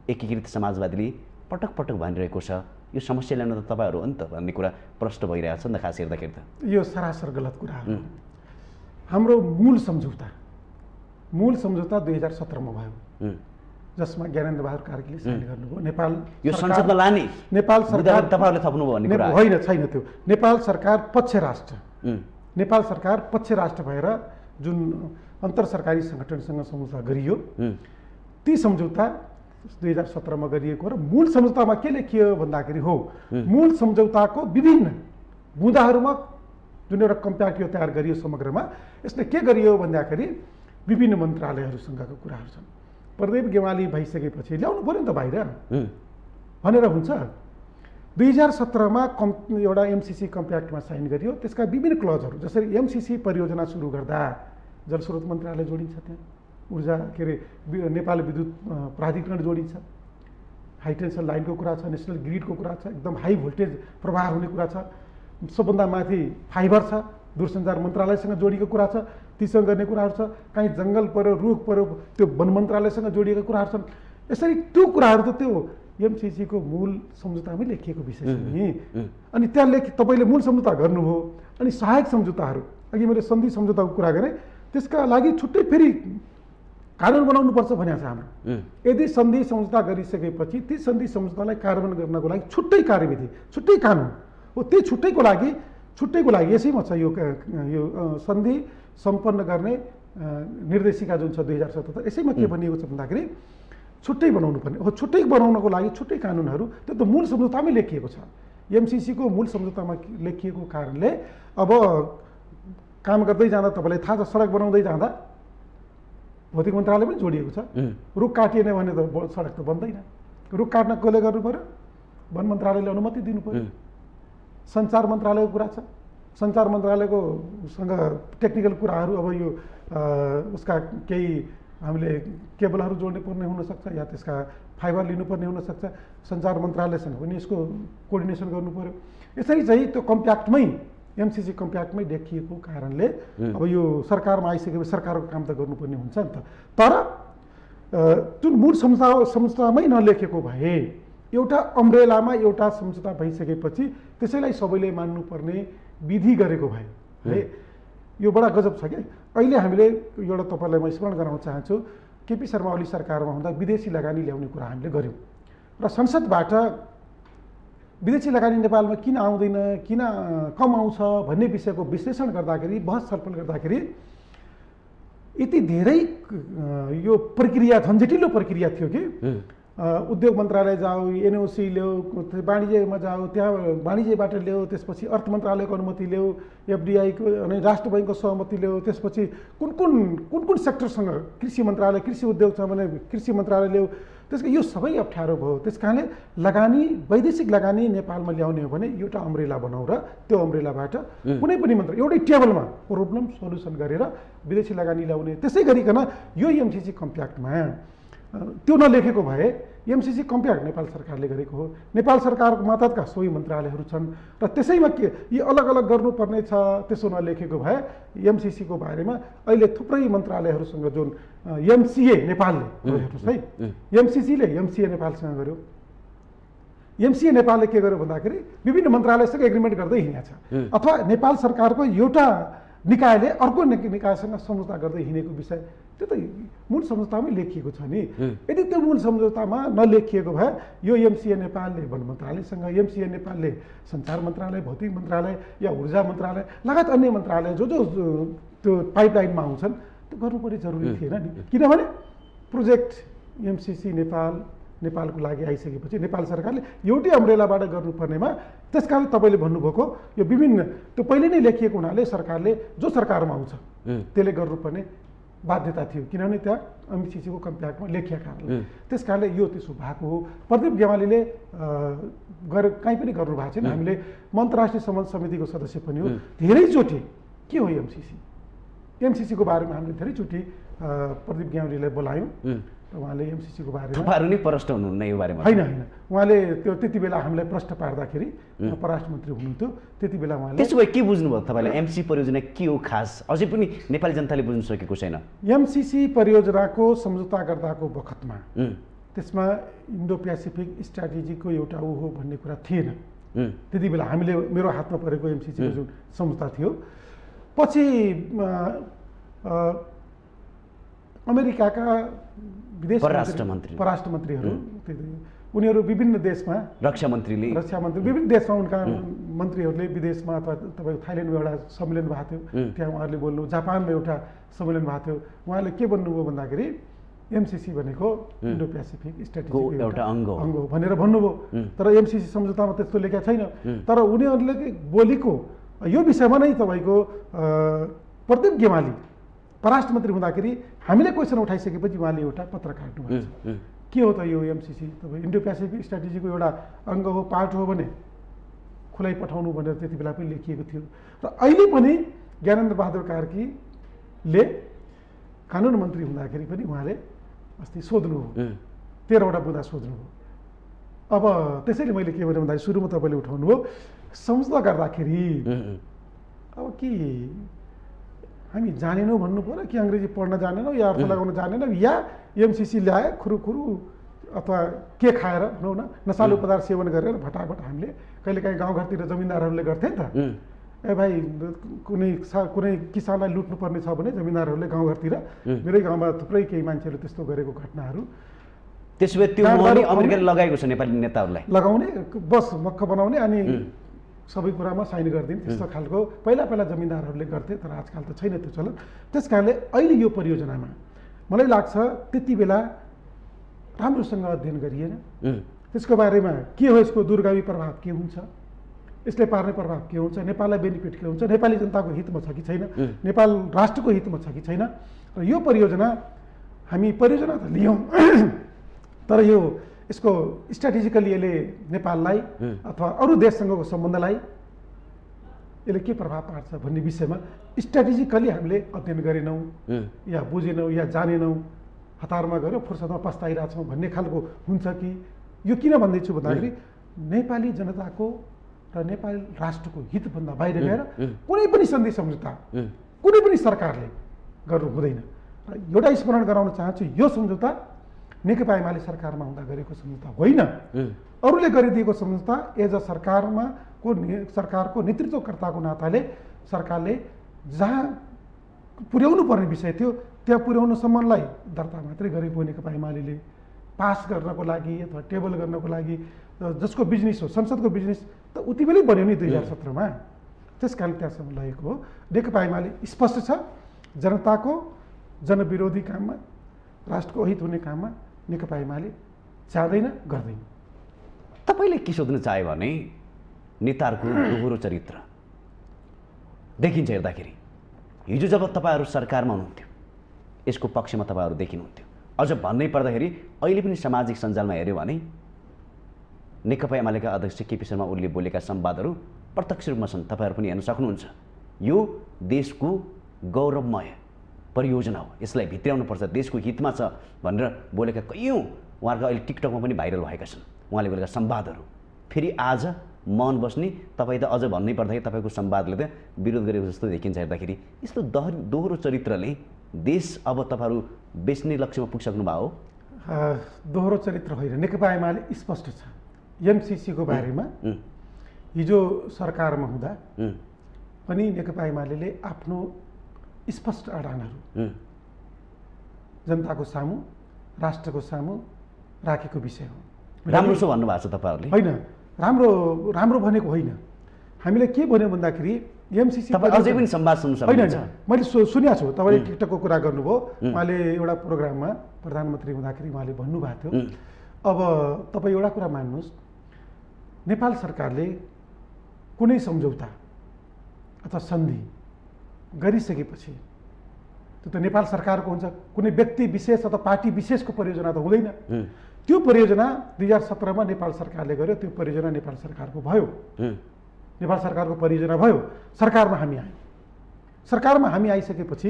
एकीकृत समाजवादीले पटक पटक भनिरहेको छ। यो समस्या ल्याउन त तपाईँहरू हो नि त भन्ने कुरा प्रश्न भइरहेको छ नि त। खास हेर्दाखेरि त यो सरासर गलत कुरा हो। हाम्रो मूल सम्झौता 2017मा भयो, जसमा ज्ञानेन्द्र बहादुर कार्कीले साइन गर्नुभयो। नेपाल यो संसदमा लाने नेपाल सरकार तपाईँहरूले थप्नुभयो भन्ने कुरा होइन, छैन त्यो। नेपाल सरकार पक्ष राष्ट्र भएर जुन अन्तर सरकारी सङ्गठनसँग सम्झौता गरियो, ती सम्झौता 2017मा गरिएको र मूल सम्झौतामा के लेखियो भन्दाखेरि हो, मूल सम्झौताको विभिन्न बुँदाहरूमा जुन एउटा कम्प्याक्ट यो तयार गरियो समग्रमा, यसले के गरियो भन्दाखेरि विभिन्न मन्त्रालयहरूसँगका कुराहरू छन्। प्रदीप गेवाली भइसकेपछि ल्याउनु पऱ्यो नि त बाहिर भनेर हुन्छ। 2017मा एउटा एमसिसी कम्प्याक्टमा साइन गरियो, त्यसका विभिन्न क्लजहरू जसरी एमसिसी परियोजना सुरु गर्दा जलस्रोत मन्त्रालय जोडिन्छ, त्यहाँ ऊर्जा नेपाल विद्युत प्राधिकरण जोडिन्छ, हाई टेन्सन लाइनको कुरा छ, नेसनल ग्रिडको कुरा छ, एकदम हाई भोल्टेज प्रवाह हुने कुरा छ, सबभन्दा माथि फाइबर छ, दूरसञ्चार मन्त्रालयसँग जोडिएको कुरा छ, तीसँग गर्ने कुराहरू छ, काहीँ जङ्गल पऱ्यो, रुख पऱ्यो, त्यो वन मन्त्रालयसँग जोडिएका कुराहरू छन्। यसरी त्यो कुराहरू त त्यो एमसिसीको मूल सम्झौतामै लेखिएको विषय छ नि। अनि त्यहाँ तपाईँले मूल सम्झौता गर्नुभयो, अनि सहायक सम्झौताहरू अघि मैले सन्धि सम्झौताको कुरा गरेँ, त्यसका लागि छुट्टै फेरि कानुन बनाउनुपर्छ भनेको छ हाम्रो। यदि सन्धि सम्झौता गरिसकेपछि ती सन्धि सम्झौतालाई कार्यान्वयन गर्नको लागि छुट्टै कार्यविधि, छुट्टै कानुन हो। त्यही छुट्टैको लागि यसैमा छ यो सन्धि सम्पन्न गर्ने निर्देशिका जुन छ 2077, यसैमा के भनिएको छ भन्दाखेरि छुट्टै बनाउनु पर्ने हो। छुट्टै बनाउनको लागि छुट्टै कानुनहरू त्यो त मूल सम्झौतामै लेखिएको छ। एमसिसीको मूल सम्झौतामा लेखिएको कारणले अब काम गर्दै जाँदा तपाईँलाई थाहा छ, सडक बनाउँदै जाँदा भौतिक मन्त्रालय पनि जोडिएको छ। रुख काटिएन भने त सडक त बन्दैन। रुख काट्न कसले गर्नु पऱ्यो? वन मन्त्रालयले अनुमति दिनु पऱ्यो। सञ्चार मन्त्रालयको कुरा छ, सञ्चार मन्त्रालयको सँग टेक्निकल कुराहरू, अब यो उसका केही हामीले केबलहरू जोड्ने पर्ने हुनसक्छ या त्यसका फाइबर लिनुपर्ने हुनसक्छ, सञ्चार मन्त्रालयसँग पनि यसको कोअर्डिनेसन गर्नु पऱ्यो। यसरी चाहिँ त्यो कम्प्याक्टमै एमसिसी कम्प्याक्टमै देखिएको कारणले अब यो सरकारमा आइसकेपछि सरकारको काम त गर्नुपर्ने हुन्छ नि त। तर जुन मूल सम्झौतामै नलेखेको भए, एउटा अम्ब्रेलामा एउटा सम्झौता भइसकेपछि त्यसैलाई सबैले मान्नुपर्ने विधि गरेको भए है, यो बडा गजब छ क्या। अहिले हामीले एउटा तपाईँलाई म स्मरण गराउन चाहन्छु, केपी शर्मा ओली सरकारमा हुँदा विदेशी लगानी ल्याउने कुरा हामीले गऱ्यौँ र संसदबाट विदेशी लगानी नेपालमा किन आउँदैन, किन कम आउँछ भन्ने विषयको विश्लेषण गर्दाखेरि, बहस छलफल गर्दाखेरि यति धेरै यो प्रक्रिया झन्झटिलो प्रक्रिया थियो कि उद्योग मन्त्रालय जाऊ, एनओसी ल्याऊ, वाणिज्यमा जाऊ, त्यहाँ वाणिज्यबाट ल्याऊ, त्यसपछि अर्थ मन्त्रालयको अनुमति ल्याऊ, एफडिआईको अनि राष्ट्र बैङ्कको सहमति ल्याऊ, त्यसपछि कुन कुन सेक्टरसँग, कृषि मन्त्रालय, कृषि उद्योग छ भने कृषि मन्त्रालय ल्याऊ। त्यसको यो सबै अप्ठ्यारो भयो। त्यस कारणले लगानी, वैदेशिक लगानी नेपालमा ल्याउने हो भने एउटा अम्ब्रेला बनाऊ र त्यो अम्ब्रेलाबाट कुनै पनि मन्त्रालय एउटै टेबलमा प्रब्लम सोल्युसन गरेर विदेशी लगानी ल्याउने। त्यसै गरिकन यो एमसिसी कम्प्याक्टमा त्यो नलेखेको भए एमसिसी कम्प्याक्ट नेपाल सरकारले गरेको हो। नेपाल सरकारको मातहतका सोही मन्त्रालयहरू छन् र त्यसैमा के यी अलग अलग गर्नुपर्ने छ त्यसो नलेखेको भए एमसिसीको बारेमा अहिले थुप्रै मन्त्रालयहरूसँग जुन एमसिए नेपालले हेर्नुहोस् है, एमसिसीले एमसिए नेपालसँग गर्यो, एमसिए नेपालले के गर्यो भन्दाखेरि विभिन्न मन्त्रालयसँग एग्रिमेन्ट गर्दै हिँडेको छ, अथवा नेपाल सरकारको एउटा निकायले अर्को निकायसँग सम्झौता गर्दै हिँडेको विषय त्यो त मूल सम्झौतामै लेखिएको छ नि। यदि त्यो मूल सम्झौतामा नलेखिएको भए यो एमसिए नेपालले वन मन्त्रालयसँग, एमसिए नेपालले सञ्चार मन्त्रालय, भौतिक मन्त्रालय या ऊर्जा मन्त्रालय लगायत अन्य मन्त्रालय जो त्यो पाइपलाइनमा आउँछन् त्यो गर्नुपर्ने जरुरी थिएन नि। किनभने प्रोजेक्ट एमसिसी नेपालको लागि आइसकेपछि नेपाल सरकारले एउटै अम्ब्रेलाबाट गर्नुपर्नेमा त्यसकारण तपाईँले भन्नुभएको यो विभिन्न त्यो पहिले नै लेखिएको हुनाले सरकारले जो सरकारमा आउँछ त्यसले गर्नुपर्ने बाध्यता थियो, किनभने त्यहाँ एमसिसीको कम्प्याक्टमा लेखिया कारणले। त्यस कारणले यो त्यसो भएको हो। प्रदीप गेवालीले कहीँ पनि गर्नु भएको छैन। हामीले अन्तर्राष्ट्रिय सम्बन्ध समितिको सदस्य पनि हो, धेरैचोटि के हो एमसिसीको बारेमा हामीले धेरैचोटि प्रदीप गेवालीलाई बोलायौँ। उहाँले एमसिसीको बारेमा तपाईँहरू नै प्रश्न हुनुहुन्न यो बारेमा? होइन, उहाँले त्यो त्यति बेला हामीलाई प्रश्न पार्दाखेरि परराष्ट्र मन्त्री हुनुहुन्थ्यो, त्यति बेला उहाँले। त्यसो भए के बुझ्नुभयो तपाईँले एमसिसी परियोजना के हो खास? अझै पनि नेपाली जनताले बुझ्न सकेको छैन। एमसिसी परियोजनाको सम्झौता गर्दाको बखतमा त्यसमा इन्डो पेसिफिक स्ट्राटेजीको एउटा ऊ हो भन्ने कुरा थिएन त्यति बेला। हामीले मेरो हातमा परेको एमसिसीको जुन सम्झौता थियो, पछि अमेरिकाका विदेश परराष्ट्र मन्त्रीहरू उनीहरू विभिन्न देशमा रक्षा मन्त्री विभिन्न देशमा उनका मन्त्रीहरूले विदेशमा अथवा तपाईँको थाइल्यान्डमा एउटा सम्मेलन भएको थियो, त्यहाँ उहाँहरूले बोल्नु, जापानमा एउटा सम्मेलन भएको थियो, उहाँले के भन्नुभयो भन्दाखेरि एमसिसी भनेको इन्डो पेसिफिक स्ट्राटेजीको एउटा अङ्ग हो भनेर भन्नुभयो। तर एमसिसी सम्झौतामा त्यस्तो लेखेको छैन। तर उनीहरूले बोलेको यो विषयमा नै तपाईँको प्रदीप गेवाली परराष्ट्र मन्त्री हुँदाखेरि हामीले क्वेसन उठाइसकेपछि उहाँले एउटा पत्र काट्नुभएको छ। के हो त यो एमसिसी? तपाईँ इन्डो पेसिफिक स्ट्राटेजीको एउटा अङ्ग हो, पार्ट हो भने खुलाइ पठाउनु भनेर त्यति बेला पनि लेखिएको थियो। र अहिले पनि ज्ञानेन्द्र बहादुर कार्कीले कानुन मन्त्री हुँदाखेरि पनि उहाँले अस्ति सोध्नुभयो, 13वटा बुँदा सोध्नुभयो। अब त्यसैले मैले के भने भन्दाखेरि सुरुमा तपाईँले उठाउनुभयो सम्झौता गर्दाखेरि अब के हामी जानेनौँ भन्नु पऱ्यो कि अङ्ग्रेजी पढ्न जानेनौँ या अर्थ लगाउन जानेनौँ या एमसिसी ल्याए खुरुखुरु अथवा के खाएर भनौँ न नसालु पदार्थ सेवन गरेर भटाभट हामीले कहिलेकाहीँ गाउँघरतिर जमिनदारहरूले गर्थे नि त। ए भाइ कुनै किसानलाई लुट्नुपर्ने छ भने जमिनदारहरूले गाउँघरतिर, मेरै गाउँमा थुप्रै केही मान्छेहरू त्यस्तो गरेको घटनाहरू। त्यसो भए त्यो अमेरिकाले लगाएको छ नेपाली नेताहरूलाई लगाउने, बस मक्ख बनाउने अनि सबै कुरामा साइन गरिदिने त्यस्तो खालको पहिला जमिनदारहरूले गर्थे। तर आजकल त छैन त्यो चलन। त्यस कारणले अहिले यो परियोजनामा मलाई लाग्छ त्यति बेला राम्रोसँग अध्ययन गरिएन। त्यसको बारेमा के हो, यसको दूरगामी प्रभाव के हुन्छ, यसले पार्ने प्रभाव के हुन्छ, नेपाललाई बेनिफिट के हुन्छ, नेपाली जनताको हितमा छ कि छैन, नेपाल राष्ट्रको हितमा छ कि छैन। र यो परियोजना हामी परियोजना त लियौँ तर यो यसको स्ट्राटेजिकली यसले नेपाललाई अथवा अरू देशसँगको सम्बन्धलाई यसले के प्रभाव पार्छ भन्ने विषयमा स्ट्राटेजिकली हामीले अध्ययन गरेनौँ या बुझेनौँ या जानेनौँ, हतारमा गऱ्यौँ फुर्सदमा पस्ताइरहेछौँ भन्ने खालको हुन्छ कि। यो किन भन्दैछु भन्दाखेरि नेपाली जनताको र नेपाली राष्ट्रको हितभन्दा बाहिर गएर कुनै पनि सन्धि सम्झौता कुनै पनि सरकारले गर्नु हुँदैन। र एउटा स्मरण गराउन चाहन्छु, यो सम्झौता नेकपा एमाले सरकारमा हुँदा गरेको सम्झौता होइन, अरूले गरिदिएको सम्झौता। एज अ सरकारको नेतृत्वकर्ताको नाताले सरकारले जहाँ पुर्याउनु पर्ने विषय थियो त्यहाँ पुर्याउनुसम्मलाई दर्ता मात्रै गरेको नेकपा एमाले पास गर्नको लागि अथवा टेबल गर्नको लागि, जसको बिजनेस हो संसदको बिजनेस त उति बेलै बन्यो नि 2017मा। त्यस कारण त्यहाँसम्म लगेको हो। नेकपा एमाले स्पष्ट छ, जनताको जनविरोधी काममा, राष्ट्रको अहित हुने काममा नेकपा एमाले जाँदैन, गर्दैन। तपाईँले के सोध्न चाह्यो भने नेताहरूको दोहोरो चरित्र देखिन्छ हेर्दाखेरि। हिजो जब तपाईँहरू सरकारमा हुनुहुन्थ्यो यसको पक्षमा तपाईँहरू देखिनुहुन्थ्यो। अझ भन्नै पर्दाखेरि अहिले पनि सामाजिक सञ्जालमा हेऱ्यो भने नेकपा एमालेका अध्यक्ष केपी शर्मा ओलीले बोलेका संवादहरू प्रत्यक्ष रूपमा छन्, तपाईँहरू पनि हेर्न सक्नुहुन्छ। यो देशको गौरवमय परियोजना हो, यसलाई भित्र्याउनुपर्छ, देशको हितमा छ भनेर बोलेका कैयौँ उहाँहरूको अहिले टिकटकमा पनि भाइरल भएका छन् उहाँले गरेका संवादहरू। फेरि आज मन बस्ने तपाईँ त अझ भन्नै पर्दाखेरि तपाईँको संवादले त विरोध गरेको जस्तो देखिन्छ हेर्दाखेरि। यस्तो दोहोरो चरित्रले देश अब तपाईँहरू बेच्ने लक्ष्यमा पुगिसक्नु भयो हो? दोहोरो चरित्र होइन, नेकपा एमाले स्पष्ट छ एमसिसीको बारेमा। हिजो सरकारमा हुँदा पनि नेकपा एमाले आफ्नो स्पष्ट अडानहरू जनताको सामु, राष्ट्रको सामु राखेको विषय हो। राम्रो छ भन्नुभएको छ तपाईँहरूले? होइन, राम्रो भनेको होइन। हामीले के भन्यो भन्दाखेरि एमसिसी तपाईँ अझै पनि संवाद सुन्नु सक्नुहुन्छ? मैले सुनेको छु, तपाईँले टिकटकको कुरा गर्नुभयो। उहाँले एउटा प्रोग्राममा प्रधानमन्त्री हुँदाखेरि उहाँले भन्नुभएको थियो, अब तपाईँ एउटा कुरा मान्नुहोस्, नेपाल सरकारले कुनै सम्झौता अथवा सन्धि गरिसकेपछि त्यो त नेपाल सरकारको हुन्छ, कुनै व्यक्ति विशेष अथवा पार्टी विशेषको परियोजना त हुँदैन। त्यो परियोजना 2017मा नेपाल सरकारले गर्यो, त्यो परियोजना नेपाल सरकारको भयो, नेपाल सरकारको परियोजना भयो। सरकारमा हामी आयौँ, सरकारमा हामी आइसकेपछि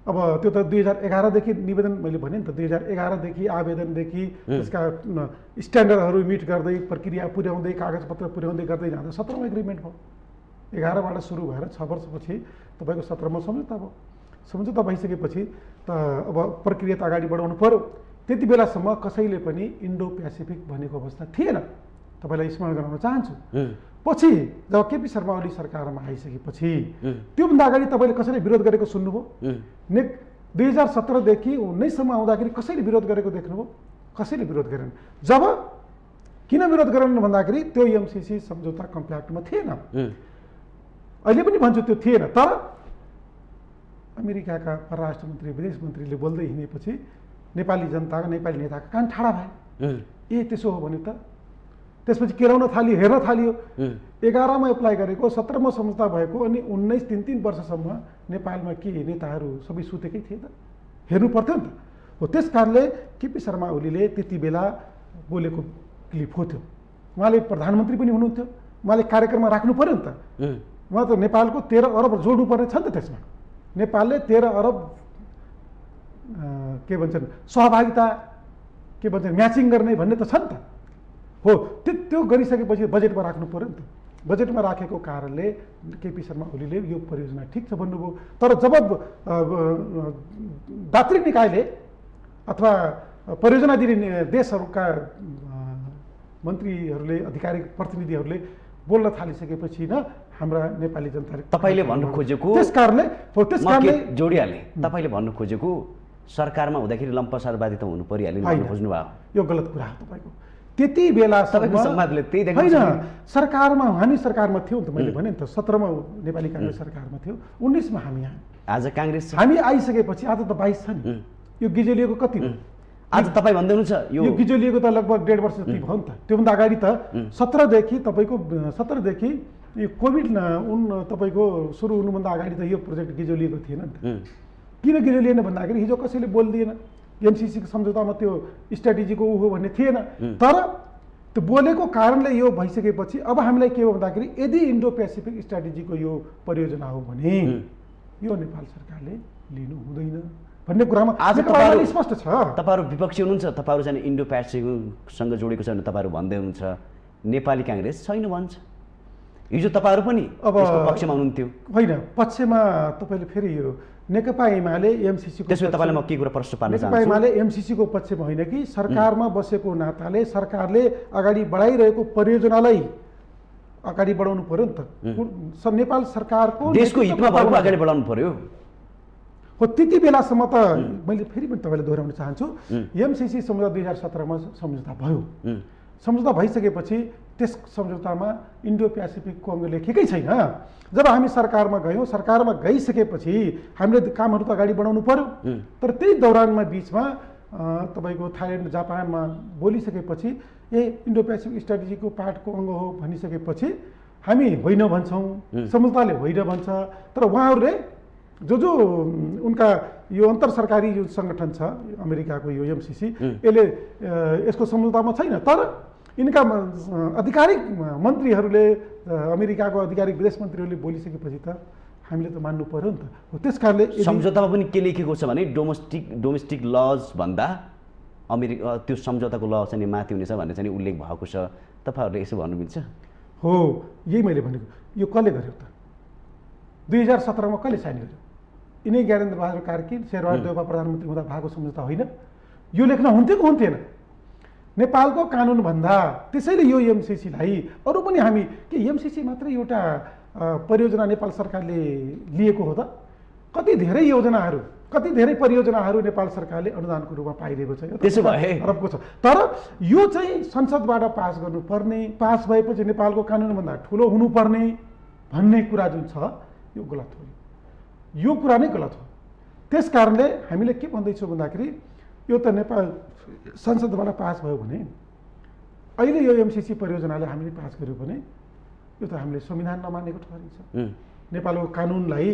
अब त्यो त 2011देखि निवेदन, मैले भने नि त 2011देखि आवेदनदेखि त्यसका स्ट्यान्डर्डहरू मिट गर्दै प्रक्रिया पुर्याउँदै कागजपत्र पुर्याउँदै गर्दै जाँदा 17मा एग्रिमेन्ट भयो। 11बाट सुरु भएर 6 वर्षपछि तपाईँको 17मा सम्झौता भयो। सम्झौता भइसकेपछि त अब प्रक्रिया त अगाडि बढाउनु पर्यो। त्यति बेलासम्म कसैले पनि इन्डो पेसिफिक भनेको अवस्था थिएन। तपाईँलाई स्मरण गराउन चाहन्छु, पछि जब केपी शर्मा ओली सरकारमा आइसकेपछि त्योभन्दा अगाडि तपाईँले कसैले विरोध गरेको सुन्नुभयो? 2017देखि 19सम्म आउँदाखेरि कसैले विरोध गरेको देख्नुभयो? कसैले विरोध गरेन। जब किन विरोध गरेन भन्दाखेरि त्यो एमसिसी सम्झौता कम्प्याक्टमा थिएन। अहिले पनि भन्छु त्यो थिएन। तर अमेरिकाका परराष्ट्र मन्त्री, विदेश मन्त्रीले बोल्दै हिँडेपछि नेपाली जनता, नेपाली नेताका कान ठाडा भए। ए त्यसो हो भने त त्यसपछि केलाउन थाल्यो, हेर्न थाल्यो। 11मा एप्लाई गरेको, 17मा सम्झौता भएको, अनि 19 3 वर्षसम्म नेपालमा के नेताहरू सबै सुतेकै थिए त? हेर्नु पर्थ्यो नि त। हो, त्यस कारणले केपी शर्मा ओलीले त्यति बेला बोलेको क्लिप हो त्यो। उहाँले प्रधानमन्त्री पनि हुनुहुन्थ्यो, उहाँले कार्यक्रममा राख्नु पर्यो नि त। उहाँ त नेपालको 13 अरब जोड्नु पर्ने छ नि त। त्यसमा नेपालले 13 अरब के भन्छन् सहभागिता, के भन्छन् म्याचिङ गर्ने भन्ने त छ नि त। हो, त्यो गरिसकेपछि बजेटमा राख्नु पर्यो नि त। बजेटमा राखेको कारणले केपी शर्मा ओलीले यो परियोजना ठिक छ भन्नुभयो। तर जब दात्री निकायले अथवा परियोजना दिने देशहरूका मन्त्रीहरूले, अधिकारी प्रतिनिधिहरूले बोल्न थालिसकेपछि न हाम्रा नेपाली जनताले तपाईँले भन्नु खोजेको, त्यस कारणले जोडिहाले, तपाईँले भन्नु खोजेको सरकारमा हुँदाखेरि लम्पसारवादी त हुनु परिहाल्यो नि भन्नु खोज्नु भयो। यो गलत कुरा हो तपाईँको। त्यति बेला तपाईँको संवादले त्यही देखाउँछ। होइन, सरकारमा हामी सरकारमा थियौँ त, मैले भने नि त। 17मा नेपाली काङ्ग्रेस सरकारमा थियो, 19मा हामी आयौँ। आज काङ्ग्रेस हामी आइसकेपछि आज त 22 छ नि। यो गिजोलिएको कति हो? आज तपाईँ भन्दै हुनुहुन्छ यो गिजोलिएको त लगभग 1.5 वर्ष जति भयो नि त। त्योभन्दा अगाडि त 17देखि यो कोभिड तपाईँको सुरु हुनुभन्दा अगाडि त यो प्रोजेक्ट गिजोलिएको थिएन नि त। किन गिजोलिएन भन्दाखेरि हिजो कसैले बोल्दिएन, एमसिसीको सम्झौतामा त्यो स्ट्राटेजीको ऊ हो भन्ने थिएन। तर त्यो बोलेको कारणले यो भइसकेपछि अब हामीलाई के हो भन्दाखेरि यदि इन्डो पेसिफिक स्ट्राटेजीको यो परियोजना हो भने यो नेपाल सरकारले लिनु हुँदैन भन्ने कुरामा आज तपाईँहरू स्पष्ट छ। तपाईँहरू विपक्षी हुनुहुन्छ, तपाईँहरू चाहिँ इन्डो पेसिफिकसँग जोडेको छ भने तपाईँहरू भन्दै हुनुहुन्छ नेपाली काङ्ग्रेस छैन भन्छ। हिजो तपाईँहरू पनि अब पक्षमा हुनुहुन्थ्यो। होइन, पक्षमा तपाईँले फेरि यो नेकपा एमाले एमसिसीको, त्यसो तपाईँलाई म के कुरा प्रश्न पार्न चाहन्छु, नेकपा एमाले एमसिसीको पक्षमा होइन कि सरकारमा बसेको नाताले सरकारले अगाडि बढाइरहेको परियोजनालाई अगाडि बढाउनु पर्यो नि त। नेपाल सरकारको देशको हितमा भएको अगाडि बढाउनु पर्यो। हो, त्यति बेलासम्म त मैले फेरि पनि तपाईँलाई दोहोऱ्याउन चाहन्छु, एमसिसी सम्झौता 2017मा सम्झौता भयो। सम्झौता भइसकेपछि त्यस सम्झौतामा इन्डो पेसिफिकको अङ्ग लेखेकै छैन। जब हामी सरकारमा गयौँ, सरकारमा गइसकेपछि हामीले कामहरू त अगाडि बढाउनु पर्यो। तर त्यही दौरानमा बिचमा तपाईँको थाइल्यान्ड, जापानमा बोलिसकेपछि इन्डो पेसिफिक स्ट्राटेजीको पार्टको अङ्ग हो भनिसकेपछि हामी होइन भन्छौँ, सम्झौताले होइन भन्छ। तर उहाँहरूले जो उनका यो अन्तर सरकारी यो सङ्गठन छ अमेरिकाको यो एमसिसी, यसले यसको सम्झौतामा छैन। तर यिनका आधिकारिक मन्त्रीहरूले, अमेरिकाको आधिकारिक विदेश मन्त्रीहरूले बोलिसकेपछि त हामीले त मान्नु पर्यो नि त। त्यस कारणले सम्झौतामा पनि के लेखेको छ भने डोमेस्टिक लज भन्दा त्यो सम्झौताको ल चाहिँ नि माथि हुनेछ भन्ने चाहिँ उल्लेख भएको छ। तपाईँहरूले यसो भन्नु मिल्छ? हो, यही मैले भनेको। यो कसले गर्यो त? 2017मा कसले साइन गर्यो? यिनै ज्ञानेन्द्र बहादुर कार्की शेरबहादुर देउवा प्रधानमन्त्री हुँदा भएको सम्झौता होइन? यो लेख्न हुन्थ्यो कि हुन्थेन? नेपालको कानुनभन्दा त्यसैले यो एमसिसीलाई अरू पनि हामी के एमसिसी मात्रै एउटा परियोजना नेपाल सरकारले लिएको हो त? कति धेरै योजनाहरू, कति धेरै परियोजनाहरू नेपाल सरकारले अनुदानको रूपमा पाइरहेको छ। त्यसो भए अरबको छ। तर यो चाहिँ संसदबाट पास गर्नुपर्ने, पास भएपछि नेपालको कानुनभन्दा ठुलो हुनुपर्ने भन्ने कुरा जुन छ यो गलत हो। यो कुरा नै गलत हो। त्यस कारणले हामीले के भन्दैछौँ भन्दाखेरि यो त नेपाल संसदबाट पास भयो भने अहिले यो एमसिसी परियोजनाले हामीले पास गर्यो भने यो त हामीले संविधान नमानेको ठहरिन्छ, नेपालको कानुनलाई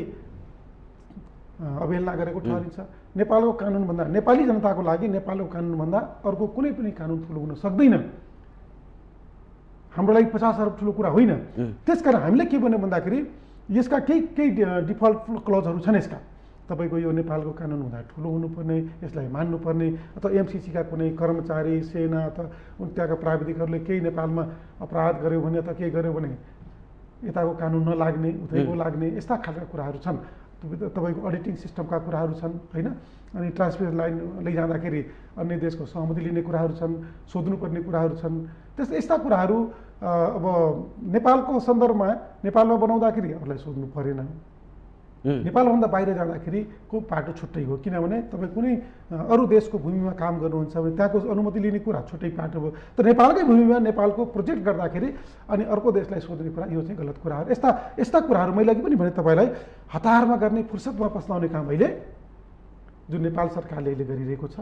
अवहेलना गरेको ठहरिन्छ। नेपालको कानुनभन्दा, नेपाली जनताको लागि नेपालको कानुनभन्दा अर्को कुनै पनि कानुन ठुलो हुन सक्दैन। हाम्रो लागि 50 अरब ठुलो कुरा होइन। त्यसकारण हामीले के भन्यो भन्दाखेरि यसका केही डिफल्ट क्लजहरू छन्। यसका तपाईँको यो नेपालको कानुनभन्दा ठुलो हुनुपर्ने, यसलाई मान्नुपर्ने, अथवा एमसिसीका कुनै कर्मचारी, सेना अथवा त्यहाँका प्राविधिकहरूले केही नेपालमा अपराध गर्यो भने अथवा केही गर्यो भने यताको कानुन नलाग्ने, उतैको लाग्ने, यस्ता खालका कुराहरू छन्। तपाईँको अडिटिङ सिस्टमका कुराहरू छन् होइन। अनि ट्रान्समिसन लाइन लैजाँदाखेरि अन्य देशको सहमति लिने कुराहरू छन्, सोध्नुपर्ने कुराहरू छन्। यस्ता कुराहरू अब नेपालको सन्दर्भमा नेपालमा बनाउँदाखेरि अरूलाई सोध्नु परेन। नेपालभन्दा बाहिर जाँदाखेरि को पाटो छुट्टै हो। किनभने तपाईँ कुनै अरू देशको भूमिमा काम गर्नुहुन्छ भने त्यहाँको अनुमति लिने कुरा छुट्टै पाटो हो। तर नेपालकै भूमिमा नेपालको प्रोजेक्ट गर्दाखेरि अनि अर्को देशलाई सोध्ने कुरा यो चाहिँ गलत कुराहरू। यस्ता कुराहरू मैले अघि पनि भने तपाईँलाई हतारमा गर्ने, फुर्सदमा पस्लाउने काम अहिले जुन नेपाल सरकारले अहिले गरिरहेको छ।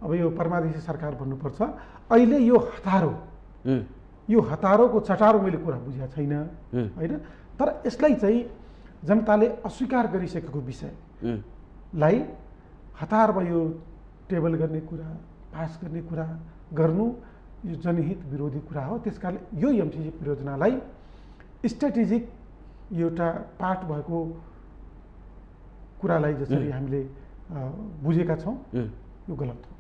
अब यो परमादेशी सरकार भन्नुपर्छ। अहिले यो हतारो, यो हतारोको चटारो मैले कुरा बुझेको छैन होइन। तर यसलाई चाहिँ जनताले अस्वीकार गरिसकेको विषयलाई हतारमा यो टेबल गर्ने कुरा, पास गर्ने कुरा गर्नु यो जनहित विरोधी कुरा हो। त्यसकारण यो एमसिसी परियोजनालाई स्ट्राटेजिक एउटा पार्ट भएको कुरालाई जसरी हामीले बुझेका छौँ यो गलत हो।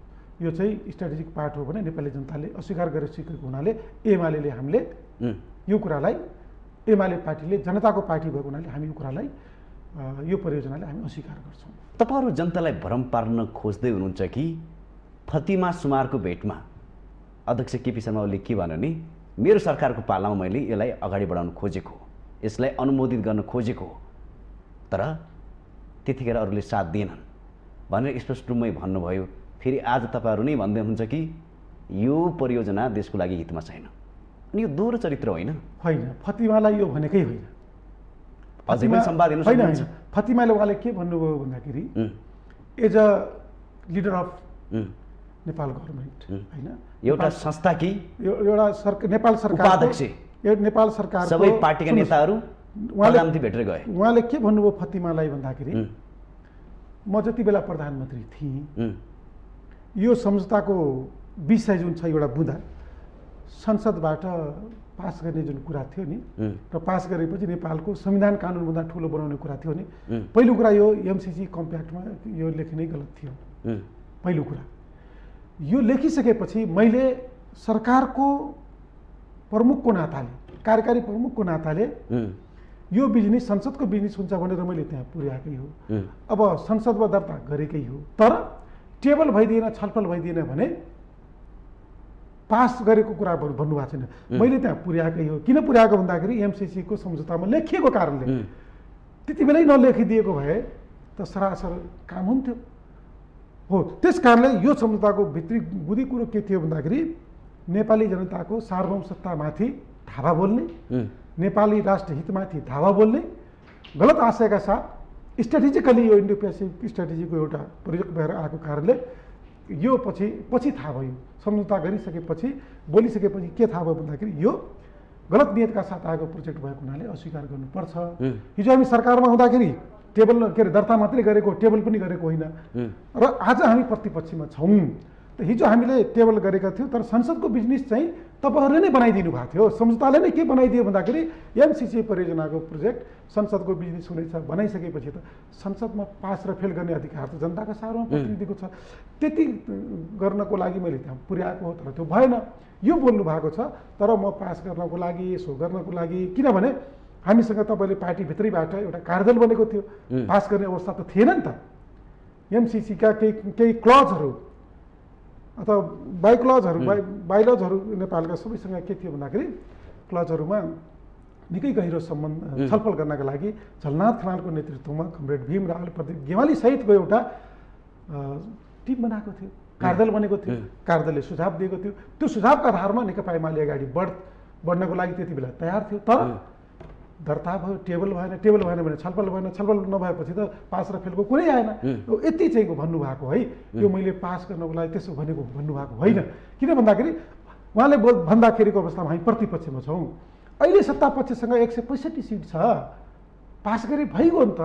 यो चाहिँ स्ट्राटेजिक पार्ट हो भने नेपाली जनताले अस्वीकार गरिसकेको हुनाले एमाले हामीले यो कुरालाई, एमाले पार्टीले जनताको पार्टी भएको हुनाले हामी यो कुरालाई, यो परियोजनालाई हामी अस्वीकार गर्छौँ। तपाईँहरू जनतालाई भ्रम पार्न खोज्दै हुनुहुन्छ कि फतिमा सुमारको भेटमा अध्यक्ष केपी शर्मा ओलीले के भन्यो नि, मेरो सरकारको पालामा मैले यसलाई अगाडि बढाउन खोजेको, यसलाई अनुमोदित गर्न खोजेको, तर त्यतिखेर अरूले साथ दिएनन् भनेर स्पष्ट रूपमै भन्नुभयो। फेरि आज तपाईँहरू नै भन्दै हुनुहुन्छ कि यो परियोजना देशको लागि हितमा छैन। अनि यो दोहोरो चरित्र होइन? होइन, फतिमालाई यो भनेकै होइन। अझै पनि संवाद हेर्नु सक्नुहुन्छ। फतिमाले उहाँले के भन्नुभयो भन्दाखेरि as a leader of Nepal government होइन, एउटा संस्था कि एउटा नेपाल सरकार उपाध्यक्ष, नेपाल सरकार सबै पार्टीका नेताहरू प्रधानमन्त्री भेटेर गए। उहाँले के भन्नुभयो फतिमालाई भन्दाखेरि म जति बेला प्रधानमन्त्री थिएँ यो सम्झौताको विषय जुन छ एउटा बुँदा संसदबाट पास गर्ने जुन कुरा थियो नि, र पास गरेपछि नेपालको संविधान कानुनभन्दा ठुलो बनाउने कुरा थियो नि, पहिलो कुरा यो एमसिसी कम्प्याक्टमा यो लेखिनै गलत थियो। पहिलो कुरा यो लेखिसकेपछि मैले सरकारको प्रमुखको नाताले, कार्यकारी प्रमुखको नाताले यो बिजनेस संसदको बिजनेस हुन्छ भनेर मैले त्यहाँ पुर्याएकै हो। अब संसदमा दर्ता गरेकै हो, तर टेबल भइदिएन, छलफल भइदिएन भने पास गरेको कुरा भन्नुभएको छैन। मैले त्यहाँ पुर्याएकै हो। किन पुर्याएको भन्दाखेरि एमसिसीको सम्झौतामा लेखिएको कारणले। त्यति बेलै नलेखिदिएको भए त सरासर काम हुन्थ्यो हो। त्यस कारणले यो सम्झौताको भित्री बुँदी कुरो के थियो भन्दाखेरि नेपाली जनताको सार्वभौमसत्तामाथि धावा बोल्ने, नेपाली राष्ट्र हितमाथि धावा बोल्ने गलत आशयका साथ स्ट्राटेजिकली यो इन्डो पेसिफिक स्ट्राटेजीको एउटा प्रोजेक्ट भएर आएको कारणले यो पछि थाहा भयो। सम्झौता गरिसकेपछि, बोलिसकेपछि के थाहा भयो भन्दाखेरि यो गलत नियतका साथ आएको प्रोजेक्ट भएको हुनाले अस्वीकार गर्नुपर्छ। हिजो हामी सरकारमा हुँदाखेरि टेबल के अरे दर्ता मात्रै गरेको, टेबल पनि गरेको होइन। र आज हामी प्रतिपक्षमा छौँ। त हिजो हामीले टेबल गरेका थियौँ, तर संसदको बिजनेस चाहिँ तपाईँहरूले नै बनाइदिनु भएको थियो। सम्झौताले नै के बनाइदियो भन्दाखेरि एमसिसी परियोजनाको प्रोजेक्ट संसदको बिजनेस हुनेछ बनाइसकेपछि त संसदमा पास र फेल गर्ने अधिकार त जनताका सार्वमा प्रतिनिधिको छ। त्यति गर्नको लागि मैले त्यहाँ पुर्याएको हो, तर त्यो भएन। यो बोल्नु भएको छ, तर म पास गर्नको लागि, यसो गर्नको लागि, किनभने हामीसँग तपाईँले पार्टीभित्रैबाट एउटा कार्यदल बनेको थियो, पास गर्ने अवस्था त थिएन नि त। एमसिसीका केही क्लजहरू अथवा बाइलजहरू नेपालका सबैसँग के थियो भन्दाखेरि क्लजहरूमा निकै गहिरो सम्बन्ध छलफल गर्नका लागि झलनाथ खनालको नेतृत्वमा कमरेड भीम रावल प्रदीप गेवाली सहितको एउटा टिम बनाएको थियो, कार्यदल बनेको थियो। कार्यदलले सुझाव दिएको थियो, त्यो सुझावका आधारमा नेकपा एमाले अगाडि बढ्नको लागि त्यति बेला तयार थियो। तर दर्ता भयो, टेबल भएन भने छलफल भएन, छलफल नभएपछि त पास र फेलको कुरै आएन। यति चाहिँ भन्नुभएको है, यो मैले पास गर्नको लागि त्यसो भनेको भन्नुभएको होइन। किन भन्दाखेरि उहाँले भन्दाखेरिको अवस्थामा हामी प्रतिपक्षमा छौँ। अहिले सत्तापक्षसँग 165 सिट छ, पास गरे भइगयो नि त।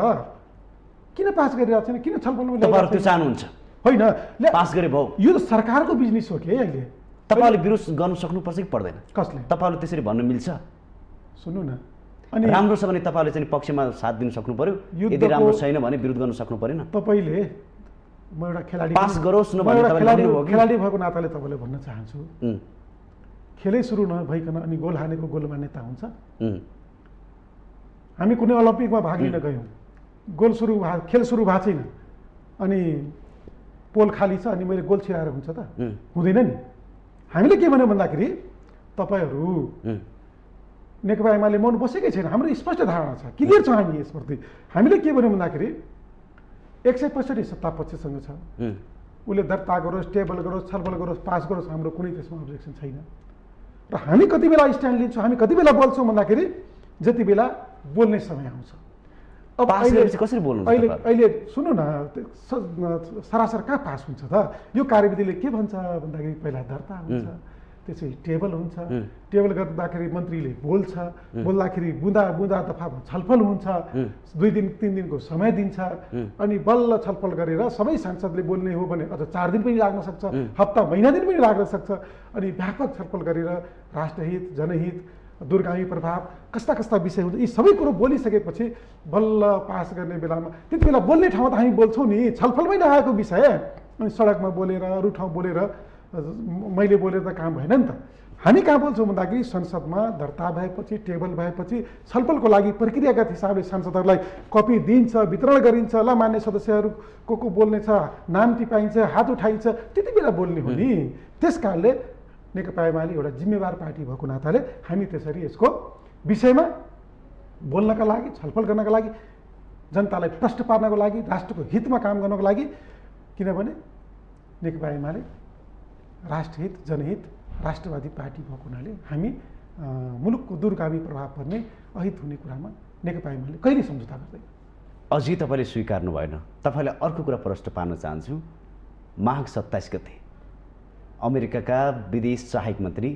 किन पास गरिरहेको छैन, किन छलफलमा तपाईँहरू त्यो चाहनुहुन्छ होइन? पास गरे भयो, यो त सरकारको बिजनेस हो कि अहिले। तपाईँले विरोध गर्नु सक्नुपर्छ कि पर्दैन? कसले? तपाईँहरूले त्यसरी भन्नु मिल्छ? सुन्नु न, अनि राम्रो छ भने तपाईँले चाहिँ पक्षमा साथ दिन सक्नु पर्यो, यदि राम्रो छैन भने विरोध गर्न सक्नु परेन। तपाईँले, म एउटा खेलाडी पास गरोस् नभने खेलाडी भएको नाताले तपाईँले भन्न चाहन्छु, खेलै सुरु नभइकन अनि गोल हानेको गोल मान्यता हुन्छ? हामी कुनै ओलम्पिकमा भाग लिन गयौँ, खेल सुरु भएको छैन अनि पोल खाली छ अनि मैले गोल छिराएर हुन्छ त? हुँदैन नि। हामीले के भन्यो भन्दाखेरि तपाईँहरू नेकपा एमाले मौन बसेकै छैन, हाम्रो स्पष्ट धारणा छ, क्लियर छौँ हामी यसप्रति। हामीले के भन्यौँ भन्दाखेरि 165 सत्तापक्षसँग छ, उसले दर्ता गरोस्, टेबल गरोस्, छलफल गरोस्, पास गरोस्, हाम्रो कुनै त्यसमा अब्जेक्सन छैन। र हामी कति बेला स्ट्यान्ड लिन्छौँ, हामी कति बेला बोल्छौँ भन्दाखेरि जति बेला बोल्ने समय आउँछ। अब कसरी बोल्नु? अहिले सुन्नु न, सरासर कहाँ पास हुन्छ त? यो कार्यविधिले के भन्छ भन्दाखेरि पहिला दर्ता हुन्छ, त्यसपछि टेबल हुन्छ, टेबल गर्दाखेरि मन्त्रीले बोल्छ, बोल्दाखेरि बुँदा दफामा छलफल हुन्छ, 2 दिन 3 दिनको समय दिन्छ, अनि बल्ल छलफल गरेर सबै सांसदले बोल्ने हो भने अझ 4 दिन पनि लाग्न सक्छ, हप्ता महिना दिन पनि लाग्न सक्छ। अनि व्यापक छलफल गरेर राष्ट्रहित, जनहित, दूरगामी प्रभाव कस्ता कस्ता विषय हुन्छ, यी सबै कुरो बोलिसकेपछि बल्ल पास गर्ने बेलामा त्यति बेला बोल्ने ठाउँमा त हामी बोल्छौँ नि, छलफलमै नआएको विषय अनि सडकमा बोलेर, अरू ठाउँ बोलेर मैले बोलेर त काम भएन नि त। हामी कहाँ बोल्छौँ भन्दाखेरि संसदमा दर्ता भएपछि, टेबल भएपछि छलफलको लागि प्रक्रियागत हिसाबले सांसदहरूलाई कपी दिन्छ, वितरण गरिन्छ, ल मान्य सदस्यहरू को बोल्ने छ, नाम टिपाइन्छ, हात उठाइन्छ, त्यति बेला बोल्ने हो नि। त्यस कारणले नेकपा एमाले एउटा जिम्मेवार पार्टी भएको नाताले हामी त्यसरी यसको विषयमा बोल्नका लागि, छलफल गर्नका लागि, जनतालाई प्रश्न पार्नको लागि, राष्ट्रको हितमा काम गर्नको लागि, किनभने नेकपा एमाले राष्ट्रहित, जनहित, राष्ट्रवादी पार्टी भएको हुनाले हामी मुलुकको दूरगामी प्रभाव पर्ने, अहित हुने कुरामा नेकपा एमाले कहिले सम्झौता गर्दैन। अझै तपाईँले स्वीकार्नु भएन। तपाईँलाई अर्को कुरा प्रश्न पार्न चाहन्छु। माघ 27 गते अमेरिकाका विदेश सहायक मन्त्री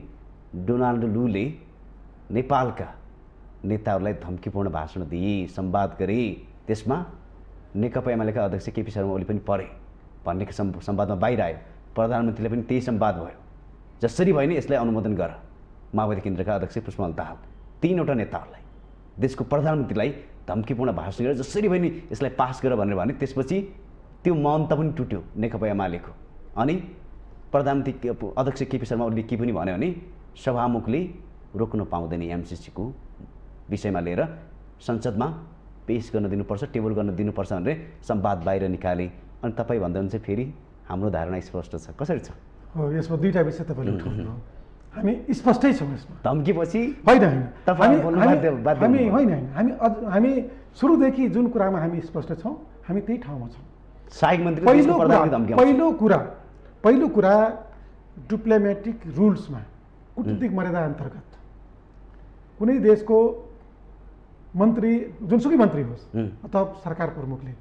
डोनाल्ड लूले नेपालका नेताहरूलाई धम्कीपूर्ण भाषण दिए, संवाद गरे। त्यसमा नेकपा एमालेका अध्यक्ष केपी शर्मा ओली पनि परे भन्ने संवादमा बाहिर आयो। प्रधानमन्त्रीले पनि त्यही संवाद भयो, जसरी भयो नि यसलाई अनुमोदन गर। माओवादी केन्द्रका अध्यक्ष पुष्पकमल दाहाल 3वटा नेताहरूलाई, देशको प्रधानमन्त्रीलाई धम्कीपूर्ण भाषण गरेर जसरी भयो नि यसलाई पास गर भनेर भने त्यसपछि त्यो मौनता पनि टुट्यो नेकपा एमालेको। अनि प्रधानमन्त्री अध्यक्ष केपी शर्मा ओलीले के पनि भन्यो भने सभामुखले रोक्न पाउँदैन एमसिसीको विषयमा लिएर, संसदमा पेश गर्न दिनुपर्छ, टेबल गर्न दिनुपर्छ भनेर संवाद बाहिर निकाले। अनि तपाईँ भन्दा हुन्छ फेरि हाम्रो धारणा स्पष्ट छ, कसरी छ? हो, यसमा 2टा विषय तपाईँले उठाउनु हो। हामी स्पष्टै छौँ यसमा। धम्कीपछि हामी सुरुदेखि जुन कुरामा हामी स्पष्ट छौँ, हामी त्यही ठाउँमा छौँ। सहायक मन्त्री पहिलो कुरा डिप्लोमेटिक रुल्समा, कूटनीतिक मर्यादा अन्तर्गत कुनै देशको मन्त्री, जुनसुकै मन्त्री होस् अथवा सरकार प्रमुखले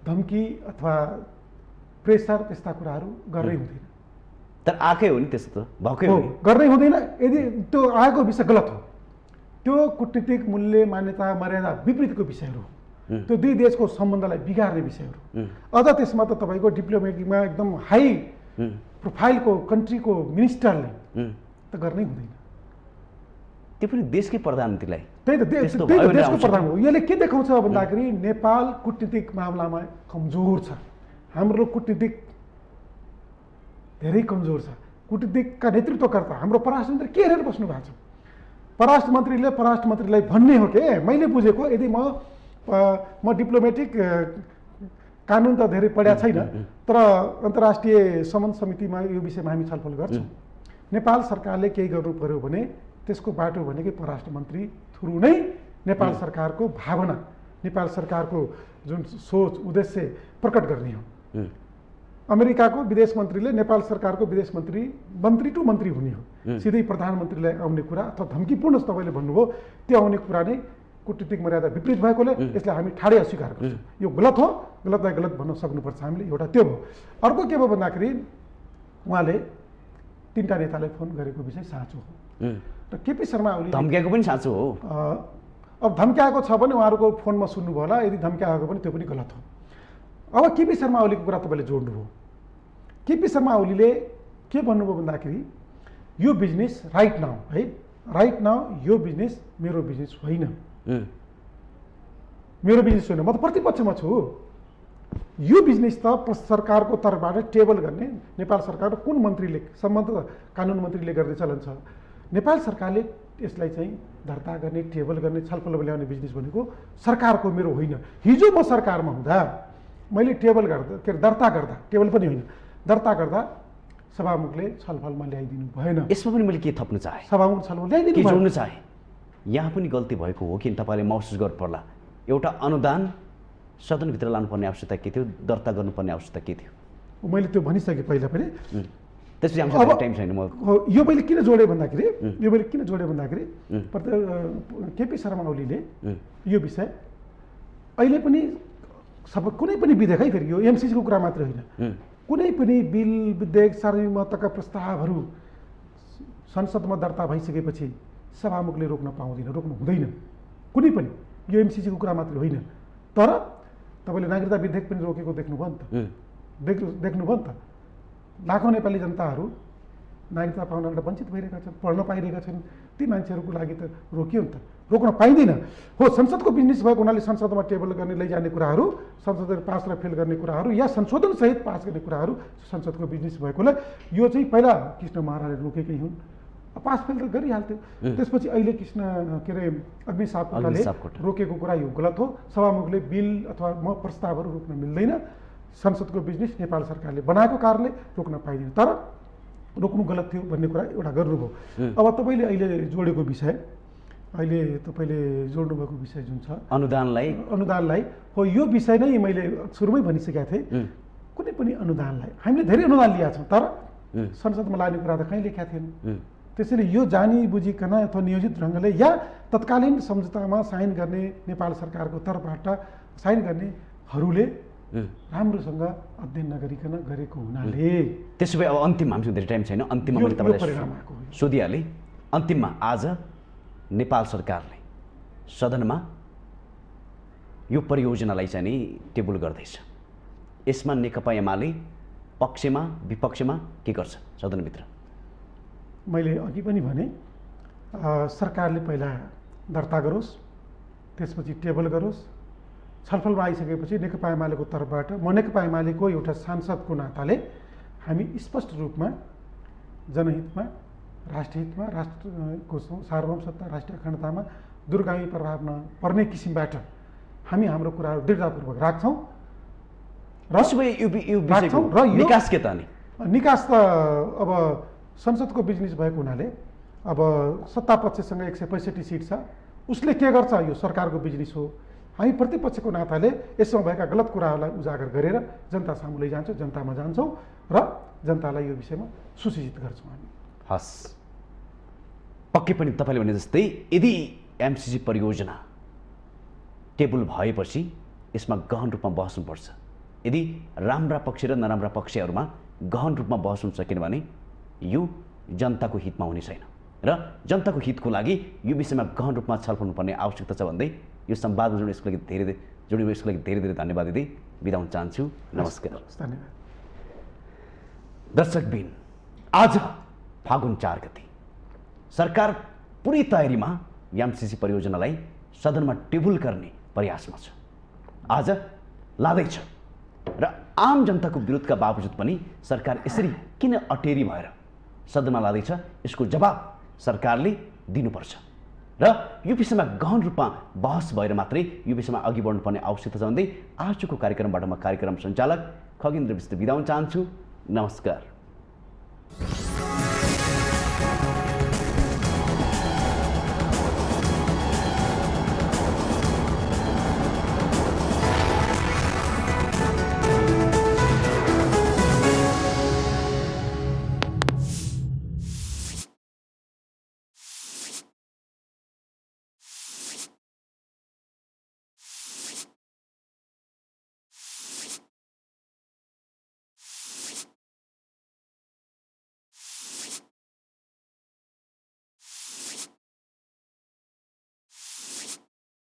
धम्की अथवा प्रेसर त्यस्ता कुराहरू गर्नै हुँदैन। तर आएकै हो नि, त्यस्तो त भएकै हो, गर्नै हुँदैन। यदि त्यो आएको विषय गलत हो, त्यो कूटनीतिक मूल्य, मान्यता, मर्यादा विपरीतको विषयहरू हो, त्यो 2 देशको सम्बन्धलाई बिगार्ने विषयहरू। अझ त्यसमा त तपाईँको डिप्लोमेटिकमा एकदम हाई प्रोफाइलको कन्ट्रीको मिनिस्टरले त गर्नै हुँदैन। त्यो पनि देशकै प्रधानमन्त्रीलाई त्यही त त्यस्तो त्यही भयो त भने देशको आउँछ। प्रधान हो। यसले के देखाउँछ भन्दाखेरि नेपाल कूटनीतिक मामलामा कमजोर छ। हाम्रो कूटनीतिक धेरै कमजोर छ। कूटनीतिकका नेतृत्वकर्ता हाम्रो परराष्ट्र मन्त्री के हेरेर बस्नु भएको छ? परराष्ट्र मन्त्रीलाई भन्ने हो के मैले बुझेको, यदि म डिप्लोमेटिक कानुन त धेरै पढ्या छैन, तर अन्तर्राष्ट्रिय सम्बन्ध समितिमा यो विषयमा हामी छलफल गर्छौँ। नेपाल सरकारले केही गर्नु पर्यो भने त्यसको बाटो भनेकै परराष्ट्र मन्त्री थ्रु नै नेपाल सरकारको भावना, नेपाल सरकारको जुन सोच उद्देश्य प्रकट गर्ने हो। अमेरिकाको विदेश मन्त्रीले नेपाल सरकारको विदेश मन्त्री टु मन्त्री हुने हो। सिधै प्रधानमन्त्रीलाई आउने कुरा अथवा धम्कीपूर्ण तपाईँले भन्नुभयो त्यो आउने कुरा नै कूटनीतिक मर्यादा विपरीत भएकोले यसलाई हामी ठाडै अस्वीकार गर्छौँ। यो गलत हो, गलतलाई गलत भन्न सक्नुपर्छ हामीले। एउटा त्यो भयो। अर्को के भयो भन्दाखेरि उहाँले 3टा नेतालाई फोन गरेको विषय साँचो हो र केपी शर्मा ओली धम्क्याएको पनि साँचो हो। अब धम्क्याएको छ भने उहाँहरूको फोनमा सुन्नुभयो होला, यदि धम्क्याएको पनि त्यो पनि गलत हो। अब केपी शर्मा ओलीको कुरा तपाईँले जोड्नुभयो। केपी शर्मा ओलीले के भन्नुभयो भन्दाखेरि यो बिजनेस राइट नाउ यो बिजनेस मेरो बिजनेस होइन, मेरो बिजनेस होइन, म त प्रतिपक्षमा छु। यो बिजनेस त सरकारको तर्फबाट टेबल गर्ने नेपाल सरकारको कुन मन्त्रीले सम्बन्धित कानुन मन्त्रीले गर्ने चलन छ। नेपाल सरकारले यसलाई चाहिँ दर्ता गर्ने, टेबल गर्ने, छलफल ल्याउने बिजनेस भनेको सरकारको मेरो होइन। हिजो म सरकारमा हुँदा मैले टेबल गर्दा के अरे दर्ता गर्दा, टेबल पनि होइन, दर्ता गर्दा सभामुखले छलफलमा ल्याइदिनु भएन। यसमा पनि मैले के थप्नु चाहेँ, सभामुख छलफल ल्याइदिनु के भएन। जोड्नु चाहेँ, यहाँ पनि गल्ती भएको हो कि तपाईँले महसुस गर्नु पर्ला। एउटा अनुदान सदनभित्र लानुपर्ने आवश्यकता के थियो, दर्ता गर्नुपर्ने आवश्यकता के थियो? मैले त्यो भनिसकेँ पहिला पनि। त्यसपछि आउँछ टाइम छैन। यो मैले किन जोडेँ भन्दाखेरि केपी शर्मा ओलीले यो विषय अहिले पनि कुनै पनि विधेयक है, फेरि यो एमसिसीको कुरा मात्र होइन, कुनै पनि बिल विधेयक सार्वभौमत्वका प्रस्तावहरू संसदमा दर्ता भइसकेपछि सभामुखले रोक्न पाउँदैन, रोक्नु हुँदैन कुनै पनि। यो एमसिसीको कुरा मात्र होइन। तर तपाईँले नागरिकता विधेयक पनि रोकेको देख्नुभयो नि त, देख्नुभयो नि त। लाखौँ नेपाली जनताहरू नागरिकता पाउनबाट वञ्चित भइरहेका छन्, पढ्न पाइरहेका छन्। ती मान्छेहरूको लागि त रोकियो नि त, रोक्न पाइँदैन। हो, संसदको बिजनेस भएको हुनाले संसदमा टेबल गर्ने, लैजाने कुराहरू, संसदले पास र फेल गर्ने कुराहरू या संशोधनसहित पास गर्ने कुराहरू संसदको बिजनेस भएकोले यो चाहिँ पहिला कृष्ण महाराजले रोकेकै हुन्। पास फेल त गरिहाल्थ्यो। त्यसपछि अहिले कृष्ण के अरे अग्नि सापकोटाले रोकेको कुरा यो गलत हो। सभामुखले बिल अथवा प्रस्तावहरू रोक्न मिल्दैन। संसदको बिजनेस नेपाल सरकारले बनाएको कारणले रोक्न पाइँदैन। तर रोक्नु गलत थियो भन्ने कुरा एउटा गर्नुभयो। अब तपाईँले अहिले जोडेको विषय, अहिले तपाईँले जोड्नुभएको विषय जुन छ अनुदानलाई हो, यो विषय नै मैले सुरुमै भनिसकेका थिएँ। कुनै पनि अनुदानलाई हामीले धेरै अनुदान लिएका छौँ, तर संसदमा लाने कुरा त कहीँ लेखेका थिएन। त्यसैले यो जानी बुझिकन अथवा नियोजित ढङ्गले या तत्कालीन सम्झौतामा साइन गर्ने नेपाल सरकारको तर्फबाट साइन गर्नेहरूले राम्रोसँग अध्ययन नगरिकन गरेको हुनाले त्यसो भए अब अन्तिम हामीसँग धेरै टाइम छैन, अन्तिममा मैले तपाईँलाई सोधिहालेँ। अन्तिममा आज नेपाल सरकारले सदनमा यो परियोजनालाई चाहिँ नि टेबल गर्दैछ। यसमा नेकपा एमाले पक्षमा विपक्षमा के गर्छ सदनभित्र? मैले अघि पनि भने सरकारले पहिला दर्ता गरोस्, त्यसपछि टेबल गरोस्। छलफलमा आइसकेपछि नेकपा एमालेको तर्फबाट म नेकपा एमालेको एउटा सांसदको नाताले हामी स्पष्ट रूपमा जनहितमा, राष्ट्रहितमा, राष्ट्रको सार्वभौमसत्ता, राष्ट्रिय अखण्डतामा दूरगामी प्रभाव नपर्ने किसिमबाट हामी हाम्रो कुराहरू दृढतापूर्वक राख्छौँ र निकास के त नि? निकास त अब संसदको बिजनेस भएको हुनाले अब सत्ता पक्षसँग 165 सिट छ, उसले के गर्छ यो सरकारको बिजनेस हो। हामी प्रतिपक्षको नाताले यसमा भएका गलत कुराहरूलाई उजागर गरेर जनता सामु लैजान्छौँ, जनतामा जान्छौँ र जनतालाई यो विषयमा सूचित गर्छौँ हामी। हस्, पक्कै पनि तपाईँले भने जस्तै यदि एमसिसी परियोजना टेबल भएपछि यसमा गहन रूपमा बहस हुनुपर्छ। यदि राम्रा पक्ष र नराम्रा पक्षहरूमा गहन रूपमा बहस हुन्छ, किनभने यो जनताको हितमा हुने छैन र जनताको हितको लागि यो विषयमा गहन रूपमा छलफल हुनुपर्ने आवश्यकता छ भन्दै यो संवादमा जोडिनु यसको लागि धेरै धेरै धन्यवाद दिँदै बिदा हुन चाहन्छु। नमस्कार। धन्यवाद। दर्शकबिन, आज फागुन 4 गते सरकार पुरै तयारीमा एमसिसी परियोजनालाई सदनमा टेबल गर्ने प्रयासमा छ। आज लाँदैछ र आम जनताको विरोधका बावजुद पनि सरकार यसरी किन अटेरी भएर सदनमा लाँदैछ, यसको जवाब सरकारले दिनुपर्छ र यो विषयमा गहन रूपमा बहस भएर मात्रै यो विषयमा अघि बढ्नुपर्ने आवश्यकता छ भन्दै आजको कार्यक्रमबाट म कार्यक्रम सञ्चालक खगेन्द्र विष्ट बिदा हुन चाहन्छु। नमस्कार।